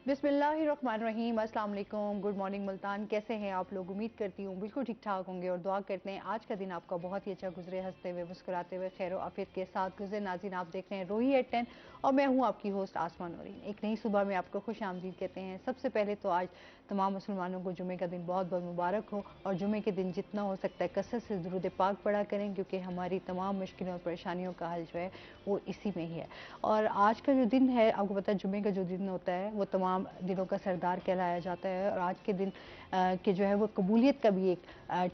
बिस्मिल्लाहिर्रहमानिर्रहीम। अस्सलाम वालेकुम, गुड मॉर्निंग मुल्तान। कैसे हैं आप लोग? उम्मीद करती हूँ बिल्कुल ठीक ठाक होंगे और दुआ करते हैं आज का दिन आपका बहुत ही अच्छा गुजरे, हंसते हुए मुस्कुराते हुए खैर और आफियत के साथ गुजरे। नाज़रीन, आप देख रहे हैं रोही एट 10 और मैं हूँ आपकी होस्ट आसमा नूरीन। एक नई सुबह में आपको खुश आमदीद कहते हैं। सबसे पहले तो आज तमाम मुसलमानों को जुमे का दिन बहुत बहुत मुबारक हो और जुमे के दिन जितना हो सकता है कसरत से दुरूद पाक पढ़ा करें, क्योंकि हमारी तमाम मुश्किलों और परेशानियों का हल जो है वो इसी में ही है। और आज का जो दिन है, आपको पता है जुमे का जो दिन होता है वो तमाम दिनों का सरदार कहलाया जाता है और आज के दिन के जो है वो कबूलियत का भी एक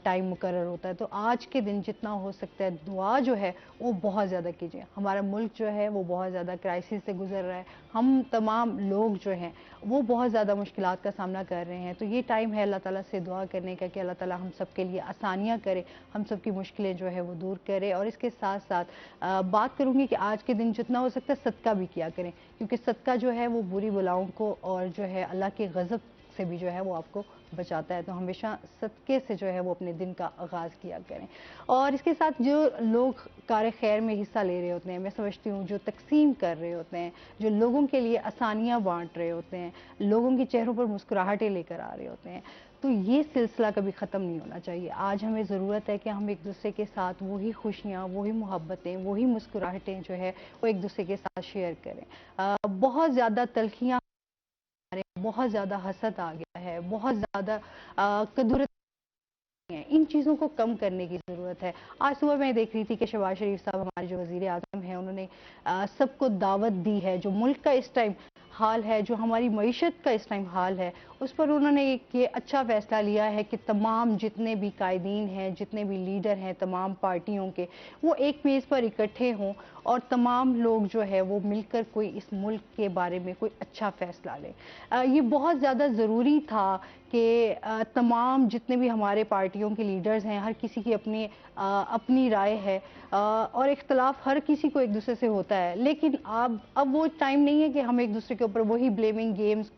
टाइम मुकर्रर होता है। तो आज के दिन जितना हो सकता है दुआ जो है वो बहुत ज़्यादा कीजिए। हमारा मुल्क जो है वो बहुत ज़्यादा क्राइसिस से गुजर रहा है, हम तमाम लोग जो हैं वो बहुत ज़्यादा मुश्किलात का सामना कर रहे हैं। तो ये टाइम है अल्लाह ताला से दुआ करने का कि अल्लाह ताला हम सब के लिए आसानियाँ करे, हम सब की मुश्किलें जो है वो दूर करे। और इसके साथ साथ बात करूँगी कि आज के दिन जितना हो सकता है सदका भी किया करें, क्योंकि सदका जो है वो बुरी बलाओं को और जो है अल्लाह के गज़ब से भी जो है वो आपको बचाता है। तो हमेशा सदक़े से जो है वो अपने दिन का आगाज़ किया करें। और इसके साथ जो लोग कार खैर में हिस्सा ले रहे होते हैं, मैं समझती हूँ जो तकसीम कर रहे होते हैं, जो लोगों के लिए आसानियाँ बांट रहे होते हैं, लोगों के चेहरों पर मुस्कुराहटें लेकर आ रहे होते हैं, तो ये सिलसिला कभी ख़त्म नहीं होना चाहिए। आज हमें ज़रूरत है कि हम एक दूसरे के साथ वही खुशियाँ, वही मोहब्बतें, वही मुस्कुराहटें जो है वो एक दूसरे के साथ शेयर करें। बहुत ज़्यादा तलखियाँ, बहुत ज़्यादा हसद आ गया है, बहुत ज़्यादा कदूरत है, इन चीज़ों को कम करने की ज़रूरत है। आज सुबह मैं देख रही थी कि शहबाज शरीफ साहब हमारे जो वज़ीर आज़म हैं उन्होंने सबको दावत दी है। जो मुल्क का इस टाइम हाल है, जो हमारी मईशत का इस टाइम हाल है, उस पर उन्होंने एक ये अच्छा फ़ैसला लिया है कि तमाम जितने भी कायदीन हैं, जितने भी लीडर हैं तमाम पार्टियों के, वो एक मेज़ पर इकट्ठे हों और तमाम लोग जो है वो मिलकर कोई इस मुल्क के बारे में कोई अच्छा फ़ैसला लें। ये बहुत ज़्यादा ज़रूरी था कि तमाम जितने भी हमारे पार्टियों के लीडर्स हैं, हर किसी की अपनी राय है और इख्तलाफ हर किसी को एक दूसरे से होता है, लेकिन अब वो टाइम नहीं है कि हम एक दूसरे के ऊपर वही ब्लेमिंग गेम्स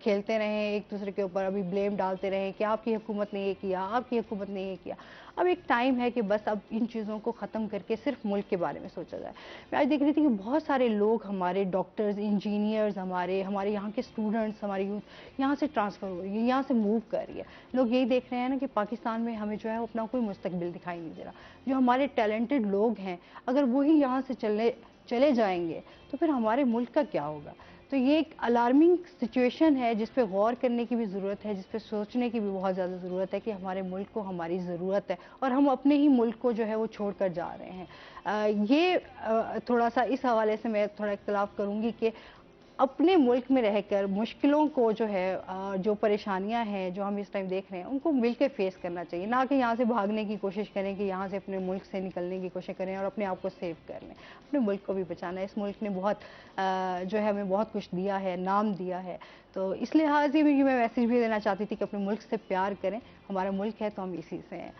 खेलते रहें, एक दूसरे के ऊपर अभी ब्लेम डालते रहें कि आपकी हुकूमत ने ये किया, आपकी हुकूमत ने ये किया। अब एक टाइम है कि बस अब इन चीज़ों को ख़त्म करके सिर्फ मुल्क के बारे में सोचा जाए। मैं आज देख रही थी कि बहुत सारे लोग, हमारे डॉक्टर्स, इंजीनियर्स, हमारे यहाँ के स्टूडेंट्स, हमारी यूथ यहाँ से ट्रांसफ़र हो रही है, यहाँ से मूव कर रही है। लोग यही देख रहे हैं ना कि पाकिस्तान में हमें जो है अपना कोई मुस्तकबिल दिखाई नहीं दे रहा। जो हमारे टैलेंटेड लोग हैं, अगर वही यहाँ से चले जाएंगे तो फिर हमारे मुल्क का क्या होगा? तो ये एक अलार्मिंग सिचुएशन है जिस पे गौर करने की भी ज़रूरत है, जिस पे सोचने की भी बहुत ज़्यादा ज़रूरत है कि हमारे मुल्क को हमारी ज़रूरत है और हम अपने ही मुल्क को जो है वो छोड़ कर जा रहे हैं। थोड़ा सा इस हवाले से मैं थोड़ा इख्तलाफ करूँगी कि अपने मुल्क में रहकर मुश्किलों को जो है जो परेशानियां हैं जो हम इस टाइम देख रहे हैं उनको मिलकर फेस करना चाहिए, ना कि यहाँ से भागने की कोशिश करें कि यहाँ से अपने मुल्क से निकलने की कोशिश करें और अपने आप को सेव कर लें। अपने मुल्क को भी बचाना है। इस मुल्क ने बहुत जो है हमें बहुत कुछ दिया है, नाम दिया है। तो इस लिहाज से भी मैं मैसेज भी देना चाहती थी कि अपने मुल्क से प्यार करें। हमारा मुल्क है तो हम इसी से हैं।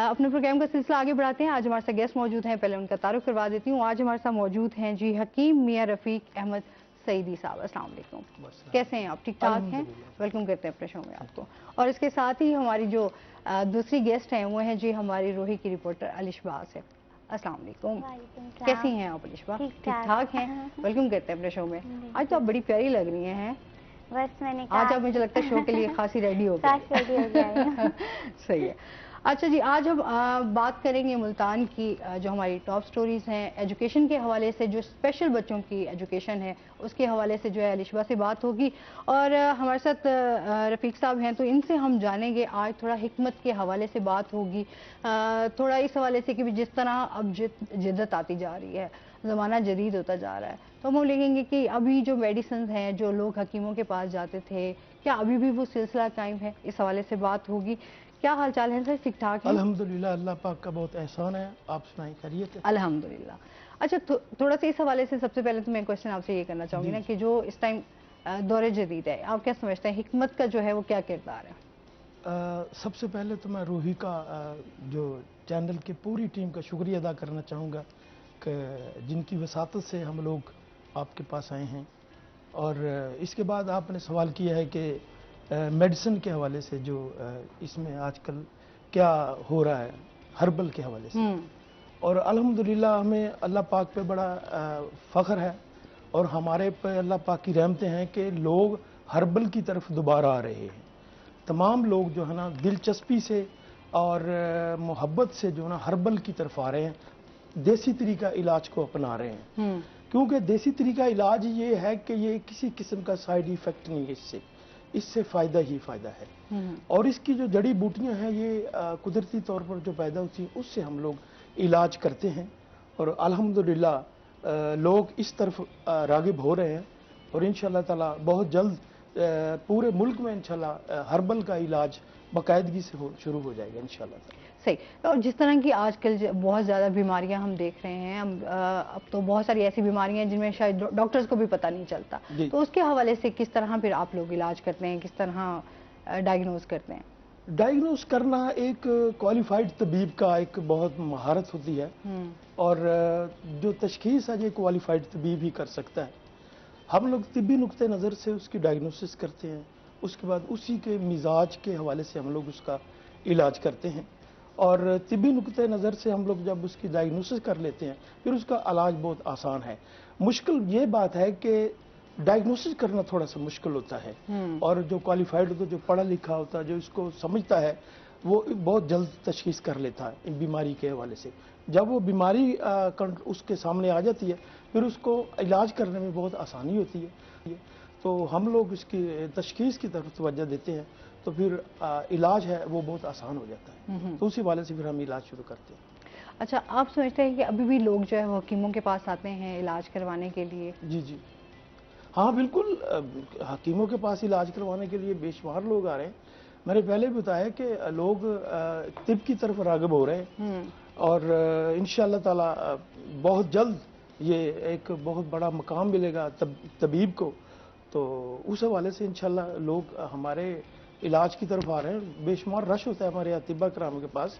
अपने प्रोग्राम का सिलसिला आगे बढ़ाते हैं। आज हमारे साथ गेस्ट मौजूद हैं, पहले उनका तारुफ करवा देती हूँ। आज हमारे साथ मौजूद हैं जी हकीम मियाँ रफ़ीक अहमद सईदी साहब। अस्सलाम वालेकुम, कैसे हैं आप? ठीक ठाक हैं? वेलकम करते हैं अपने शो में आपको। और इसके साथ ही हमारी जो दूसरी गेस्ट हैं वो हैं जी हमारी रोही की रिपोर्टर अलिशबा आसिफ। अस्सलाम वालेकुम, कैसी हैं आप अलिशबा? ठीक ठाक हैं? वेलकम करते हैं अपने शो में। आज तो आप बड़ी प्यारी लग रही हैं। बस मैंने आज आप मुझे लगता है शो के लिए खासी रेडी हो गई। सही है। अच्छा जी, आज हम बात करेंगे मुल्तान की जो हमारी टॉप स्टोरीज हैं। एजुकेशन के हवाले से, जो स्पेशल बच्चों की एजुकेशन है उसके हवाले से जो है अलिशबा से बात होगी और हमारे साथ रफ़ीक साहब हैं तो इनसे हम जानेंगे। आज थोड़ा हिकमत के हवाले से बात होगी, थोड़ा इस हवाले से कि जिस तरह अब जिद्दत आती जा रही है, ज़माना जदीद होता जा रहा है, तो हम लेंगे कि अभी जो मेडिसिन हैं, जो लोग हकीमों के पास जाते थे, क्या अभी भी वो सिलसिला कायम है? इस हवाले से बात होगी। क्या हाल चाल है सर? ठीक ठाक है? अल्हम्दुलिल्लाह, अल्लाह पाक का बहुत एहसान है। आप सुनाएं, खैरियत है? अल्हम्दुलिल्लाह। अच्छा, थोड़ा सा इस हवाले से सबसे पहले तो मैं क्वेश्चन आपसे ये करना चाहूँगी ना कि जो इस टाइम दौरे जदीद है, आप क्या समझते हैं हिकमत का जो है वो क्या किरदार है? सबसे पहले तो मैं रूही का जो चैनल की पूरी टीम का शुक्रिया अदा करना चाहूँगा कि जिनकी वसातत से हम लोग आपके पास आए हैं। और इसके बाद आपने सवाल किया है कि मेडिसिन के हवाले से जो इसमें आजकल क्या हो रहा है हर्बल के हवाले से, और अल्हम्दुलिल्लाह हमें अल्लाह पाक पे बड़ा फ़ख्र है और हमारे पे अल्लाह पाक की रहमतें हैं कि लोग हर्बल की तरफ दोबारा आ रहे हैं। तमाम लोग जो है ना दिलचस्पी से और मोहब्बत से जो है ना हर्बल की तरफ आ रहे हैं, देसी तरीका इलाज को अपना रहे हैं। क्योंकि देसी तरीका इलाज ये है कि ये किसी किस्म का साइड इफेक्ट नहीं है, इससे फ़ायदा ही फ़ायदा है। और इसकी जो जड़ी बूटियां हैं ये कुदरती तौर पर जो पैदा होती हैं उससे हम लोग इलाज करते हैं, और अल्हम्दुलिल्लाह लोग इस तरफ रागिब हो रहे हैं, और इंशाअल्लाह ताला बहुत जल्द पूरे मुल्क में इंशाअल्लाह हर्बल का इलाज बाकायदगी से शुरू हो जाएगा इंशाअल्लाह। सही। और जिस तरह की आजकल बहुत ज़्यादा बीमारियां हम देख रहे हैं, अब तो बहुत सारी ऐसी बीमारियां हैं जिनमें शायद डॉक्टर्स को भी पता नहीं चलता, तो उसके हवाले से किस तरह फिर आप लोग इलाज करते हैं, किस तरह डायग्नोज करते हैं? डायग्नोज करना एक क्वालिफाइड तबीब का एक बहुत महारत होती है, और जो तशखीस है ये क्वालिफाइड तबीब ही कर सकता है। हम लोग तिब्बी नुक्ते नज़र से उसकी डायग्नोसिस करते हैं, उसके बाद उसी के मिजाज के हवाले से हम लोग उसका इलाज करते हैं, और तिब्बी नुक्ते नज़र से हम लोग जब उसकी डायग्नोसिस कर लेते हैं फिर उसका इलाज बहुत आसान है। मुश्किल ये बात है कि डायग्नोसिस करना थोड़ा सा मुश्किल होता है, और जो क्वालिफाइड होता है, जो पढ़ा लिखा होता है, जो इसको समझता है, वो बहुत जल्द तशखीस कर लेता है इन बीमारी के हवाले से। जब वो बीमारी उसके सामने आ जाती है फिर उसको इलाज करने में बहुत आसानी होती है। तो हम लोग इसकी तशखीस की तरफ तवज्जो देते हैं, तो फिर इलाज है वो बहुत आसान हो जाता है। तो उसी वाले से फिर हम इलाज शुरू करते हैं। अच्छा, आप समझते हैं कि अभी भी लोग जो है वो हकीमों के पास आते हैं इलाज करवाने के लिए? जी जी हाँ बिल्कुल, हकीमों के पास इलाज करवाने के लिए बेशुमार लोग आ रहे हैं। मैंने पहले भी बताया कि लोग तिब की तरफ राग़िब हो रहे हैं, और इंशाअल्लाह ताला बहुत जल्द ये एक बहुत बड़ा मकाम मिलेगा तबीब को, तो उस हवाले से इंशाअल्लाह लोग हमारे इलाज की तरफ आ रहे हैं। बेशुमार रश होता है हमारे यहाँ तिब्बा कराम के पास।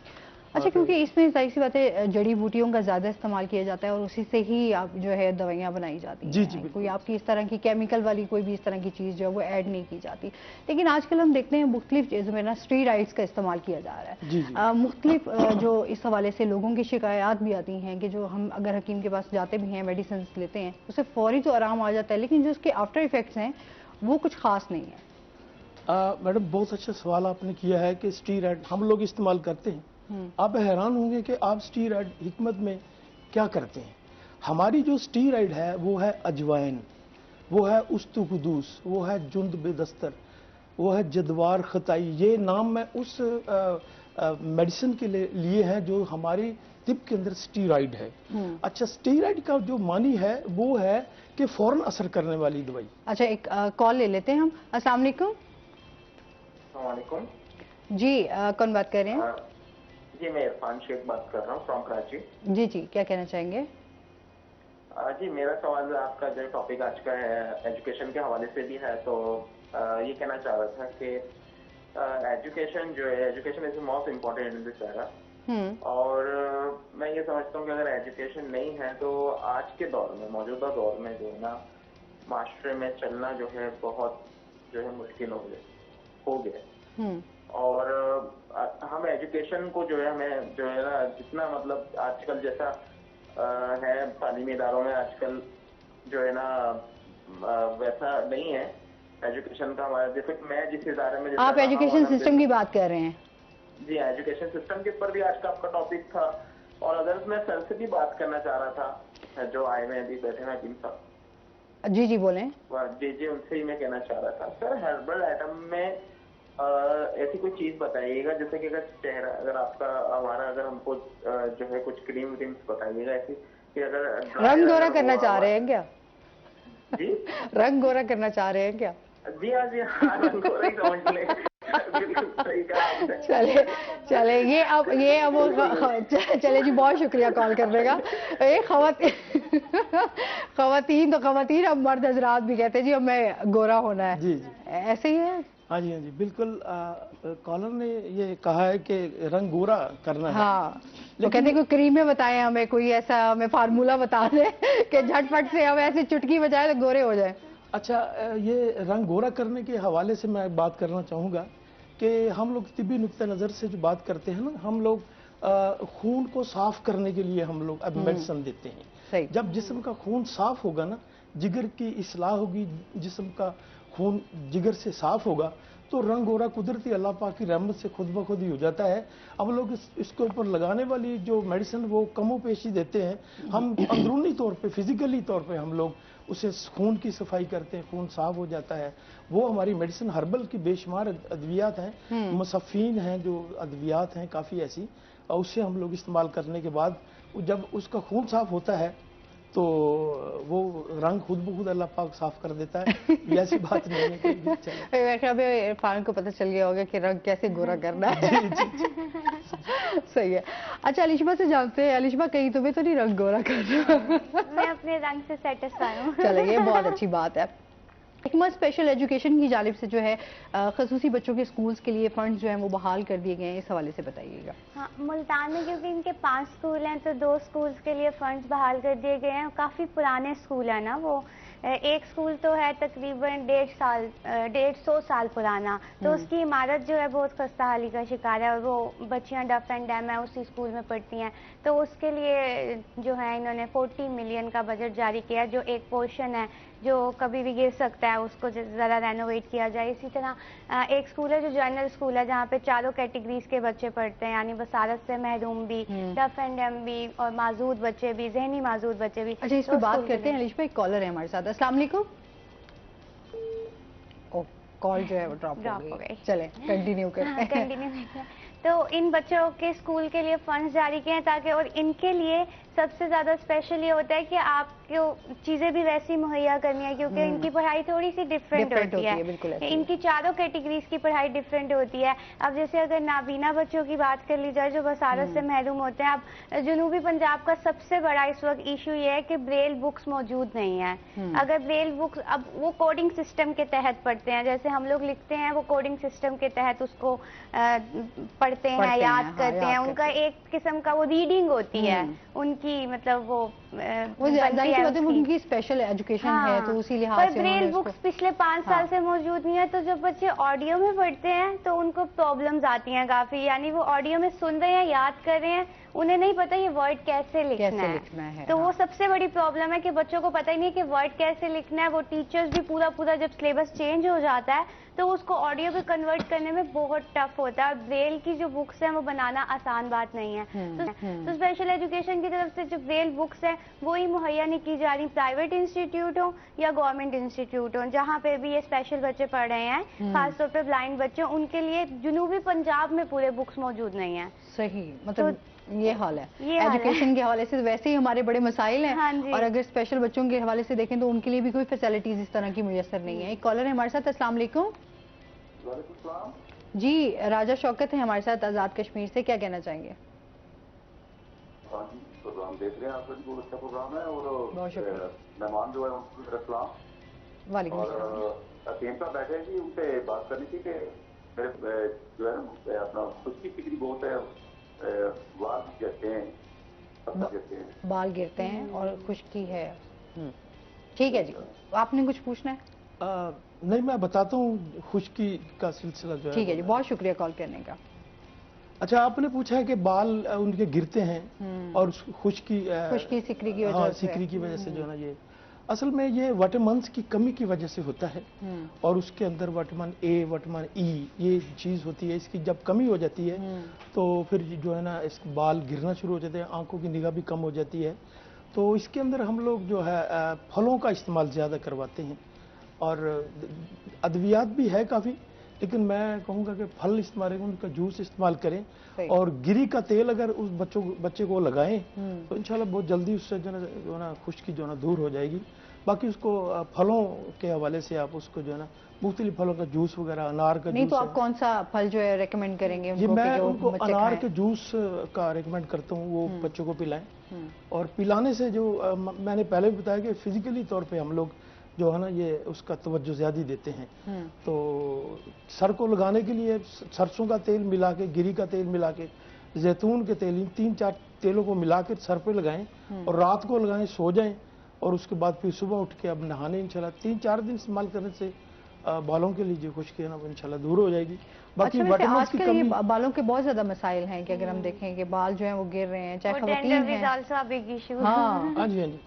अच्छा, क्योंकि इसमें जाहिर सी बात है जड़ी बूटियों का ज़्यादा इस्तेमाल किया जाता है और उसी से ही आप जो है दवाइयाँ बनाई जाती हैं। जी जी, कोई आपकी इस तरह की केमिकल वाली कोई भी इस तरह की चीज़ जो है वो ऐड नहीं की जाती। लेकिन आजकल हम देखते हैं मुख्तलिफ चीज़ों में ना स्टेरॉइड्स का इस्तेमाल किया जा रहा है। जी जी। मुख्तलिफ जो इस हवाले से लोगों की शिकायत भी आती हैं कि जो हम अगर हकीम के पास जाते भी हैं, मेडिसिन लेते हैं, उससे फौरी तो आराम आ जाता है, लेकिन जो उसके आफ्टर इफेक्ट्स हैं वो कुछ खास नहीं है। मैडम बहुत अच्छा सवाल आपने किया है कि स्टीरॉयड हम लोग इस्तेमाल करते हैं। आप हैरान होंगे कि आप स्टीरॉयड हिकमत में क्या करते हैं। हमारी जो स्टीरॉयड है वो है अजवाइन, वो है उस्तुकुदूस, वो है जुंद बेदस्तर, वो है जदवार खताई। ये नाम मैं उस मेडिसिन के लिए है जो हमारी तिब के अंदर स्टीरॉयड है। अच्छा, स्टीरॉयड का जो मानी है वो है कि फौरन असर करने वाली दवाई। अच्छा, एक कॉल ले लेते हैं हम। अस्सलाम वालेकुम। जी, कौन बात कर रहे हैं? जी, मैं इरफान शेख बात कर रहा हूँ फ्रॉम कराची। जी जी, क्या कहना चाहेंगे? जी, मेरा सवाल आपका जो टॉपिक आज का है एजुकेशन के हवाले से भी है, तो ये कहना चाह रहा था कि एजुकेशन जो है, education is most important in this era. और मैं ये समझता हूँ कि अगर एजुकेशन नहीं है तो आज के दौर में, मौजूदा दौर में जो है ना, माशरे में चलना जो है बहुत जो है मुश्किल हो गया। और हम एजुकेशन को जो है हमें जो है ना, जितना मतलब आजकल जैसा है तालीमी इदारों में आजकल जो है ना वैसा नहीं है एजुकेशन का हमारा। जैसे मैं जिस इदारे में, आप एजुकेशन सिस्टम की बात कर रहे हैं? जी, एजुकेशन सिस्टम के ऊपर भी आज का आपका टॉपिक था, और अदर मैं सर से भी बात करना चाह रहा था जो आए हुए अभी बैठे हैं हकीम साहब। जी जी, बोलें। जी जी, उनसे ही मैं कहना चाह रहा था सर, हर्बल आइटम में ऐसी कोई चीज बताइएगा जैसे कि अगर चेहरा, अगर आपका हमारा, अगर हमको जो है कुछ क्रीम व्रीम्स बताइएगा ऐसी कि अगर रंग गोरा करना चाह रहे हैं क्या? जी, रंग गोरा करना चाह रहे हैं क्या? जी हाँ, जी हाँ, रंग गोरा ही समझ ले। बिल्कुल सही कहा आपने। चले ये अब चले जी, बहुत शुक्रिया कॉल करने का। ये खवातीन तो खवातीन, अब मर्द हजरात भी कहते हैं जी अब मैं गोरा होना है। जी जी, ऐसे ही है। हाँ जी, हाँ जी, बिल्कुल। कॉलर ने ये कहा है कि रंग गोरा करना है। हाँ, तो कहते हैं कोई क्रीमें बताएं हमें, कोई ऐसा हमें फार्मूला बता दें कि झटपट से हम ऐसे चुटकी बजाए तो गोरे हो जाए। अच्छा, ये रंग गोरा करने के हवाले से मैं बात करना चाहूँगा कि हम लोग तिब्बी नुक्ते नज़र से जो बात करते हैं ना, हम लोग खून को साफ करने के लिए हम लोग अब मेडिसिन देते हैं। सही। जब जिस्म का खून साफ होगा ना, जिगर की इस्लाह होगी, जिस्म का खून जिगर से साफ होगा तो रंग गोरा कुदरती अल्लाह पाक की रहमत से खुद ब खुद ही हो जाता है। हम लोग इसके ऊपर लगाने वाली जो मेडिसिन वो कमो पेशी देते हैं। हम अंदरूनी तौर पे फिजिकली तौर पे हम लोग उसे खून की सफाई करते हैं, खून साफ हो जाता है। वो हमारी मेडिसिन हर्बल की बेशुमार अद्वियात हैं, मुसफ़ीन हैं, जो अद्वियात हैं काफ़ी ऐसी, और उससे हम लोग इस्तेमाल करने के बाद जब उसका खून साफ होता है तो वो रंग खुद ब खुद अल्लाह पाक साफ कर देता है। ये ऐसी बात नहीं है कोई भी चले। मेरे ख्याल में इरफान को पता चल गया होगा कि रंग कैसे गोरा करना है। सही है। अच्छा, अलिशबा से जानते हैं, अलिशबा कहीं तुम्हें तो नहीं रंग गोरा करना? मैं अपने रंग से सेटिस्फाई हूँ। चले, ये बहुत अच्छी बात है। हिकमत स्पेशल एजुकेशन की जानिब से जो है खसूसी बच्चों के स्कूल्स के लिए फंड जो है वो बहाल कर दिए गए हैं, इस हवाले से बताइएगा। हाँ, मुल्तान में क्योंकि इनके 5 स्कूल हैं तो 2 स्कूल्स के लिए फंड्स बहाल कर दिए गए हैं। काफ़ी पुराने स्कूल है ना वो, एक स्कूल तो है तकरीबन 150 साल पुराना, तो उसकी इमारत जो है बहुत खस्ता हाली का शिकार है और वो बच्चियां डफ एंड डैम है उसी स्कूल में पढ़ती हैं। तो उसके लिए जो है इन्होंने 40 मिलियन का बजट जारी किया, जो एक पोर्शन है जो कभी भी गिर सकता है, उसको ज़रा रेनोवेट किया जाए। इसी तरह एक स्कूल है जो जनरल स्कूल है जहाँ पे चारों कैटेगरीज के बच्चे पढ़ते हैं, यानी बसारत से महरूम भी, डफ एंड डैम भी और माजूद बच्चे भी, जहनी माजूद बच्चे भी। अच्छा, इस पर बात करते हैं। अलिश भाई, कॉलर है हमारे साथ। अस्सलाम वालेकुम। ओ, कॉल जो है वो ड्रॉप हो गई। चले कंटिन्यू करते हैं। तो इन बच्चों के स्कूल के लिए फंड्स जारी किए हैं ताकि, और इनके लिए सबसे ज़्यादा स्पेशल ये होता है कि आपको चीज़ें भी वैसी मुहैया करनी है, क्योंकि इनकी पढ़ाई थोड़ी सी डिफरेंट होती है। इनकी चारों कैटेगरीज की पढ़ाई डिफरेंट होती है। अब जैसे अगर नाबीना बच्चों की बात कर ली जाए जो बसारत से महरूम होते हैं, अब जनूबी पंजाब का सबसे बड़ा इस वक्त इशू ये है कि ब्रेल बुक्स मौजूद नहीं है। अगर ब्रेल बुक्स, अब वो कोडिंग सिस्टम के तहत पढ़ते हैं, जैसे हम लोग लिखते हैं वो कोडिंग सिस्टम के तहत उसको पढ़ते हैं, याद करते हैं। उनका एक किस्म का वो रीडिंग होती है उनकी, मतलब वो उनकी स्पेशल एजुकेशन है तो उसी लिहाज से ब्रेल बुक्स पिछले 5 साल से मौजूद नहीं है। तो जब बच्चे ऑडियो में पढ़ते हैं तो उनको प्रॉब्लम्स आती हैं काफी, यानी वो ऑडियो में सुन रहे हैं, याद कर रहे हैं, उन्हें नहीं पता ये वर्ड कैसे लिखना है। तो वो सबसे बड़ी प्रॉब्लम है कि बच्चों को पता ही नहीं कि वर्ड कैसे लिखना है। वो टीचर्स भी पूरा जब सिलेबस चेंज हो जाता है तो उसको ऑडियो पे कन्वर्ट करने में बहुत टफ होता है। ब्रेल की जो बुक्स हैं वो बनाना आसान बात नहीं है। तो स्पेशल एजुकेशन की तरफ से जो ब्रेल बुक्स हैं वो ही मुहैया नहीं की जा रही, प्राइवेट इंस्टीट्यूट हो या गवर्नमेंट इंस्टीट्यूट हो, जहाँ पे भी ये स्पेशल बच्चे पढ़ रहे हैं, खासतौर पे ब्लाइंड बच्चे, उनके लिए जनूबी पंजाब में पूरे बुक्स मौजूद नहीं है। सही, मतलब ये हाल है एजुकेशन के हवाले से। वैसे ही हमारे बड़े मसाइल हैं। हाँ, और अगर स्पेशल बच्चों के हवाले से देखें तो उनके लिए भी कोई फैसिलिटीज इस तरह की मुयसर नहीं है। एक कॉलर है हमारे साथ। अस्सलाम वालेकुम। जी, राजा शौकत है हमारे साथ आजाद कश्मीर से, क्या कहना चाहेंगे? हाँ जी, प्रोग्राम देख रहे हैं आप, बहुत अच्छा प्रोग्राम है। और बहुत शुक्रिया। मेहमान जो है उनको सलाम। वालेकुम और सलाम। असीम साहब बैठे हैं जी, उनसे बात करनी थी कि मेरे जो है ना अपना खुशकी फिक्री बहुत है, बाल गिरते हैं, बाल गिरते हैं और खुश्की है। ठीक है जी, आपने कुछ पूछना है? नहीं, मैं बताता हूँ खुश्की का सिलसिला जो है। ठीक है जी, बहुत शुक्रिया कॉल करने का। अच्छा, आपने पूछा है कि बाल उनके गिरते हैं और खुश्की सिकरी की वजह हाँ, से, सिकरी की वजह से जो है ना, ये असल में ये विटामिन्स की कमी की वजह से होता है। और उसके अंदर विटामिन ए, विटामिन ई, ये चीज़ होती है, इसकी जब कमी हो जाती है तो फिर जो है ना इस बाल गिरना शुरू हो जाते हैं, आंखों की निगाह भी कम हो जाती है। तो इसके अंदर हम लोग जो है फलों का इस्तेमाल ज़्यादा करवाते हैं और अद्वियात भी है काफ़ी, लेकिन मैं कहूँगा कि फल इस्तेमाल करें, उनका जूस इस्तेमाल करें और गिरी का तेल अगर उस बच्चे को लगाएं तो इंशाल्लाह बहुत जल्दी उससे जो है ना खुश्की जो है ना दूर हो जाएगी। बाकी उसको फलों के हवाले से आप उसको जो है ना मुख्तलिफ फलों का जूस वगैरह, अनार का नहीं जूस तो आप कौन सा फल जो है रेकमेंड करेंगे जी? मैं जो उनको अनार के जूस का रेकमेंड करता हूँ, वो बच्चों को पिलाएं। और पिलाने से जो मैंने पहले भी बताया कि फिजिकली तौर पे हम लोग जो है ना ये उसका तवज्जो ज़्यादा देते हैं। तो सर को लगाने के लिए सरसों का तेल मिला के, गिरी का तेल मिला के, जैतून के तेल, इन 3-4 तेलों को मिला के सर पे लगाएं और रात को लगाएं, सो जाएं और उसके बाद फिर सुबह उठ के अब नहाने इंशाल्लाह 3-4 दिन इस्तेमाल करने से बालों के लिए जो खुश्की है ना वो इंशाल्लाह दूर हो जाएगी। बाकी विटामिन की कमी, बालों के बहुत ज्यादा मसाइल हैं कि अगर हम देखें कि बाल जो है वो गिर रहे हैं, चाहे खवातीन हैं। हाँ जी, हाँ जी।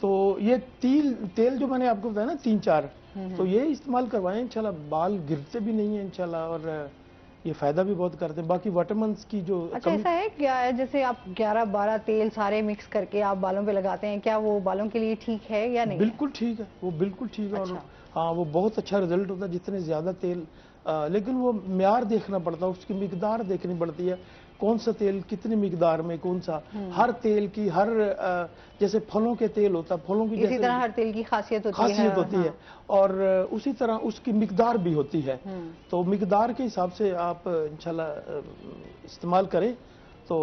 तो ये तेल जो मैंने आपको बताया ना 3-4, तो ये इस्तेमाल करवाएं, इंशाल्लाह बाल गिरते भी नहीं है इंशाल्लाह, और ये फायदा भी बहुत करते हैं। बाकी विटामिन्स की जो अच्छा ऐसा है क्या, जैसे आप 11-12 तेल सारे मिक्स करके आप बालों पे लगाते हैं, क्या वो बालों के लिए ठीक है या नहीं? बिल्कुल ठीक है, वो बिल्कुल ठीक है। और हाँ, वो बहुत अच्छा रिजल्ट होता है जितने ज्यादा तेल, लेकिन वो म्यार देखना पड़ता है, उसकी मिकदार देखनी पड़ती है, कौन सा तेल कितनी मिकदार में, कौन सा, हर तेल की हर जैसे फलों के तेल होता है, फलों की इसी तरह हर तेल की खासियत होती है, और उसी तरह उसकी मिकदार भी होती है। तो मिकदार के हिसाब से आप इंशाल्लाह इस्तेमाल करें तो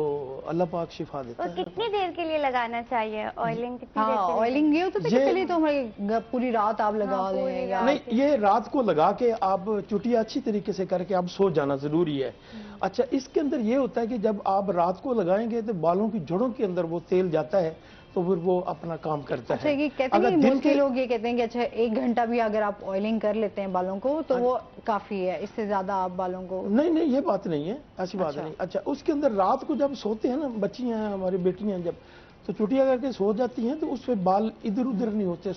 अल्लाह पाक शिफा देता है। कितनी देर के लिए लगाना चाहिए ऑयलिंग? कितनी देर के लिए? ऑयलिंग ये होता है कि पहले तो हमारी पूरी रात आप लगा लें या नहीं, ये रात को लगा के आप चुटिया अच्छी तरीके से करके आप सो जाना जरूरी है। अच्छा, इसके अंदर ये होता है कि जब आप रात को लगाएंगे तो बालों की जड़ों के अंदर वो तेल जाता है, तो फिर वो अपना काम करता है। ये कहते हैं कि मोस्टली लोग ये कहते हैं कि अच्छा 1 घंटा भी अगर आप ऑयलिंग कर लेते हैं बालों को तो वो काफी है, इससे ज्यादा आप बालों को नहीं, ये बात नहीं है, ऐसी बात नहीं। अच्छा, उसके अंदर रात को जब सोते हैं ना, बच्चियां हैं हमारी बेटियां, जब तो चुटिया करके सो जाती हैं तो उससे बाल इधर उधर नहीं होते,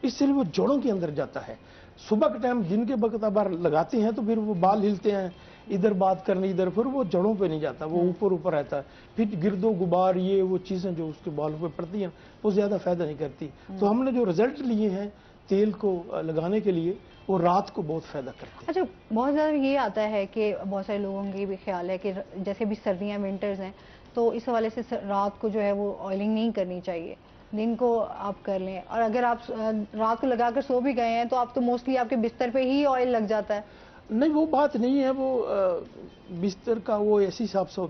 इसलिए वो जड़ों के अंदर जाता है। सुबह के टाइम दिन के वक्त आप लगाते हैं तो फिर वो बाल हिलते हैं, इधर बात करने इधर, फिर वो जड़ों पे नहीं जाता, वो ऊपर रहता है, फिर गिरदो गुबार ये वो चीजें जो उसके बालों पे पड़ती हैं वो ज्यादा फायदा नहीं करती। तो हमने जो रिजल्ट लिए हैं तेल को लगाने के लिए, वो रात को बहुत फायदा करते हैं। अच्छा, बहुत ज्यादा ये आता है कि बहुत सारे लोगों की भी ख्याल है कि जैसे भी सर्दियां विंटर्स हैं तो इस हवाले से रात को जो है वो ऑयलिंग नहीं करनी चाहिए, दिन को आप कर लें, और अगर आप रात को लगाकर सो भी गए हैं तो आप तो मोस्टली आपके बिस्तर पे ही ऑयल लग जाता है। नहीं, वो बात नहीं है, वो बिस्तर का वो ऐसी हिसाब से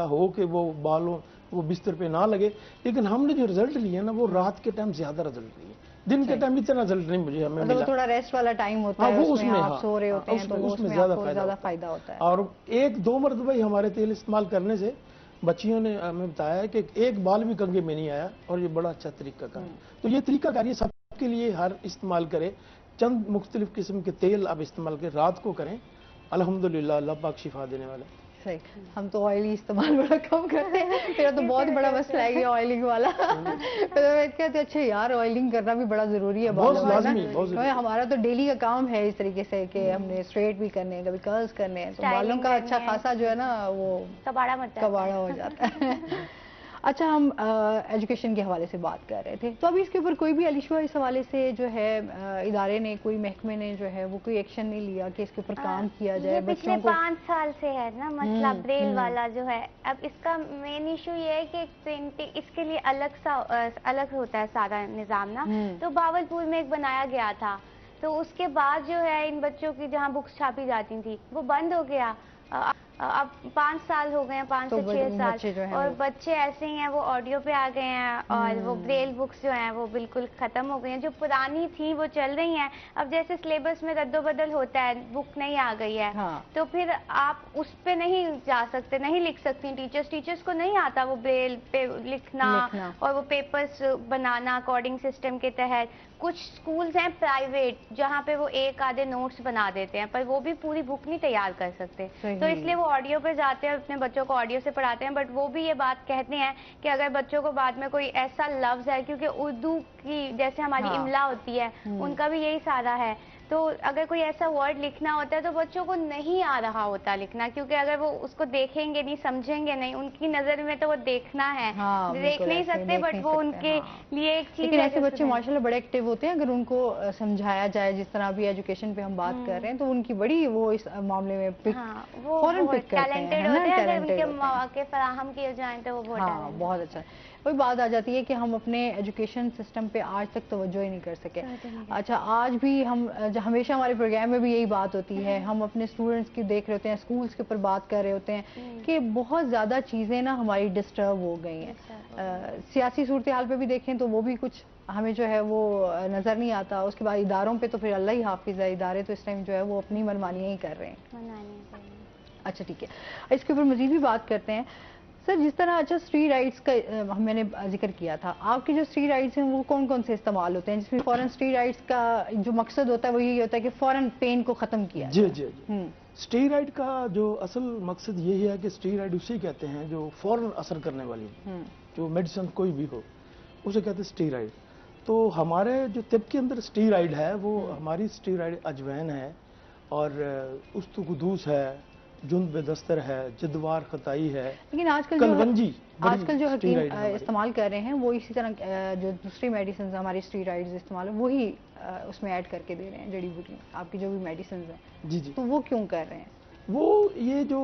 हो कि वो बालों वो बिस्तर पे ना लगे, लेकिन हमने जो रिजल्ट लिए ना वो रात के टाइम ज्यादा रिजल्ट लिए, दिन के टाइम इतना रिजल्ट नहीं मुझे हमें मिला। थोड़ा रेस्ट वाला टाइम होता है, उसमें आप सो रहे होते हैं तो उसमें ज्यादा फायदा होता है। और 1-2 मरतबा ही हमारे तेल इस्तेमाल करने से बच्चियों ने हमें बताया है कि एक बाल भी कंघे में नहीं आया, और ये बड़ा अच्छा तरीका का है। तो ये तरीका कार्य सबके लिए हर इस्तेमाल करे, चंद मुख्तलिफ किस्म के तेल आप इस्तेमाल करें, रात को करें, अल्हम्दुलिल्लाह अल्लाह पाक शिफा देने वाला। सही, हम तो ऑयली इस्तेमाल बड़ा कम करते हैं, मेरा तो बहुत बड़ा मसला है ये ऑयलिंग वाला। तो मैं कहती अच्छा यार ऑयलिंग करना भी बड़ा जरूरी है, बहुत लाज़मी, बहुत ज़रूरी। हमारा तो डेली का काम है इस तरीके से कि हमने स्ट्रेट भी करने हैं, कभी कर्ल्स करने हैं, तो बालों का अच्छा खासा जो है ना वो कबाड़ा हो जाता है। अच्छा, हम एजुकेशन के हवाले से बात कर रहे थे, तो अभी इसके ऊपर कोई भी अलिशवा इस हवाले से जो है इदारे ने, कोई महकमे ने जो है वो कोई एक्शन नहीं लिया कि इसके ऊपर काम किया जाए? पिछले 5 साल से है ना मसला ब्रेल वाला जो है। अब इसका मेन इशू ये है कि प्रिंटिंग इसके लिए अलग होता है सारा निजाम ना, तो भावलपुर में एक बनाया गया था, तो उसके बाद जो है इन बच्चों की जहाँ बुक्स छापी जाती थी वो बंद हो गया। अब 5 साल हो गए हैं, 5 से 6 साल, और बच्चे ऐसे ही हैं, वो ऑडियो पे आ गए हैं, और वो ब्रेल बुक्स जो हैं वो बिल्कुल खत्म हो गई हैं। जो पुरानी थी वो चल रही हैं, अब जैसे सिलेबस में रद्दोबदल होता है, बुक नहीं आ गई है, तो फिर आप उस पे नहीं जा सकते, नहीं लिख सकती टीचर्स को नहीं आता वो ब्रेल पे लिखना और वो पेपर्स बनाना कोडिंग सिस्टम के तहत। कुछ स्कूल्स हैं प्राइवेट जहाँ पे वो एक आधे नोट्स बना देते हैं, पर वो भी पूरी बुक नहीं तैयार कर सकते, तो इसलिए वो ऑडियो पे जाते हैं, अपने बच्चों को ऑडियो से पढ़ाते हैं। बट वो भी ये बात कहते हैं कि अगर बच्चों को बाद में कोई ऐसा लफ्ज है, क्योंकि उर्दू की जैसे हमारी इमला होती है उनका भी यही सारा है, तो अगर कोई ऐसा वर्ड लिखना होता है तो बच्चों को नहीं आ रहा होता लिखना, क्योंकि अगर वो उसको देखेंगे नहीं, समझेंगे नहीं, उनकी नजर में तो वो देखना है, देख नहीं सकते, बट वो उनके लिए एक चीज। लेकिन ऐसे बच्चे माशाल्लाह बड़े एक्टिव होते हैं, अगर उनको समझाया जाए, जिस तरह अभी एजुकेशन पे हम बात कर रहे हैं, तो उनकी बड़ी वो इस मामले में फौरन पिक करते हैं, टैलेंटेड होते हैं, अगर उनके मौके फराहम किए जाएं तो वो बहुत अच्छा। वही बात आ जाती है कि हम अपने एजुकेशन सिस्टम पे आज तक तवज्जो ही नहीं कर सके। अच्छा, आज भी हम हमेशा हमारे प्रोग्राम में भी यही बात होती है, हम अपने स्टूडेंट्स की देख रहे होते हैं, स्कूल्स के ऊपर बात कर रहे होते हैं कि बहुत ज़्यादा चीज़ें ना हमारी डिस्टर्ब हो गई हैं। सियासी सूरत हाल पे भी देखें तो वो भी कुछ हमें जो है वो नज़र नहीं आता। उसके बाद इदारों पे तो फिर अल्लाह ही हाफिज़ है, इदारे तो इस टाइम जो है वो अपनी मनमानियाँ ही कर रहे हैं। अच्छा ठीक है, इसके ऊपर मज़ीद भी बात करते हैं। सर, जिस तरह अच्छा स्ट्री राइड्स का मैंने जिक्र किया था, आपके जो स्ट्री राइड्स हैं वो कौन कौन से इस्तेमाल होते हैं, जिसमें फौरन स्ट्री राइड्स का जो मकसद होता है वो यही होता है कि फौरन पेन को ख़त्म किया जी जी जी। स्ट्री राइड का जो असल मकसद यही है कि स्ट्री राइड उसे कहते हैं जो फौरन असर करने वाली, जो मेडिसिन कोई भी हो उसे कहते हैं स्ट्री राइड। तो हमारे जो तिब के अंदर स्टीराइड है वो हमारी स्टीराइड अजवैन है और उस्तुकुदूस है, जुंद बेदस्तर है, जिदवार खताई है, लेकिन आजकल जो हकीम इस्तेमाल कर रहे हैं वो इसी तरह जो दूसरी मेडिसिन हमारी स्टीराइड्स इस्तेमाल वही उसमें ऐड करके दे रहे हैं, जड़ी बूटी आपकी जो भी मेडिसिन है। जी जी। तो वो क्यों कर रहे हैं? वो ये जो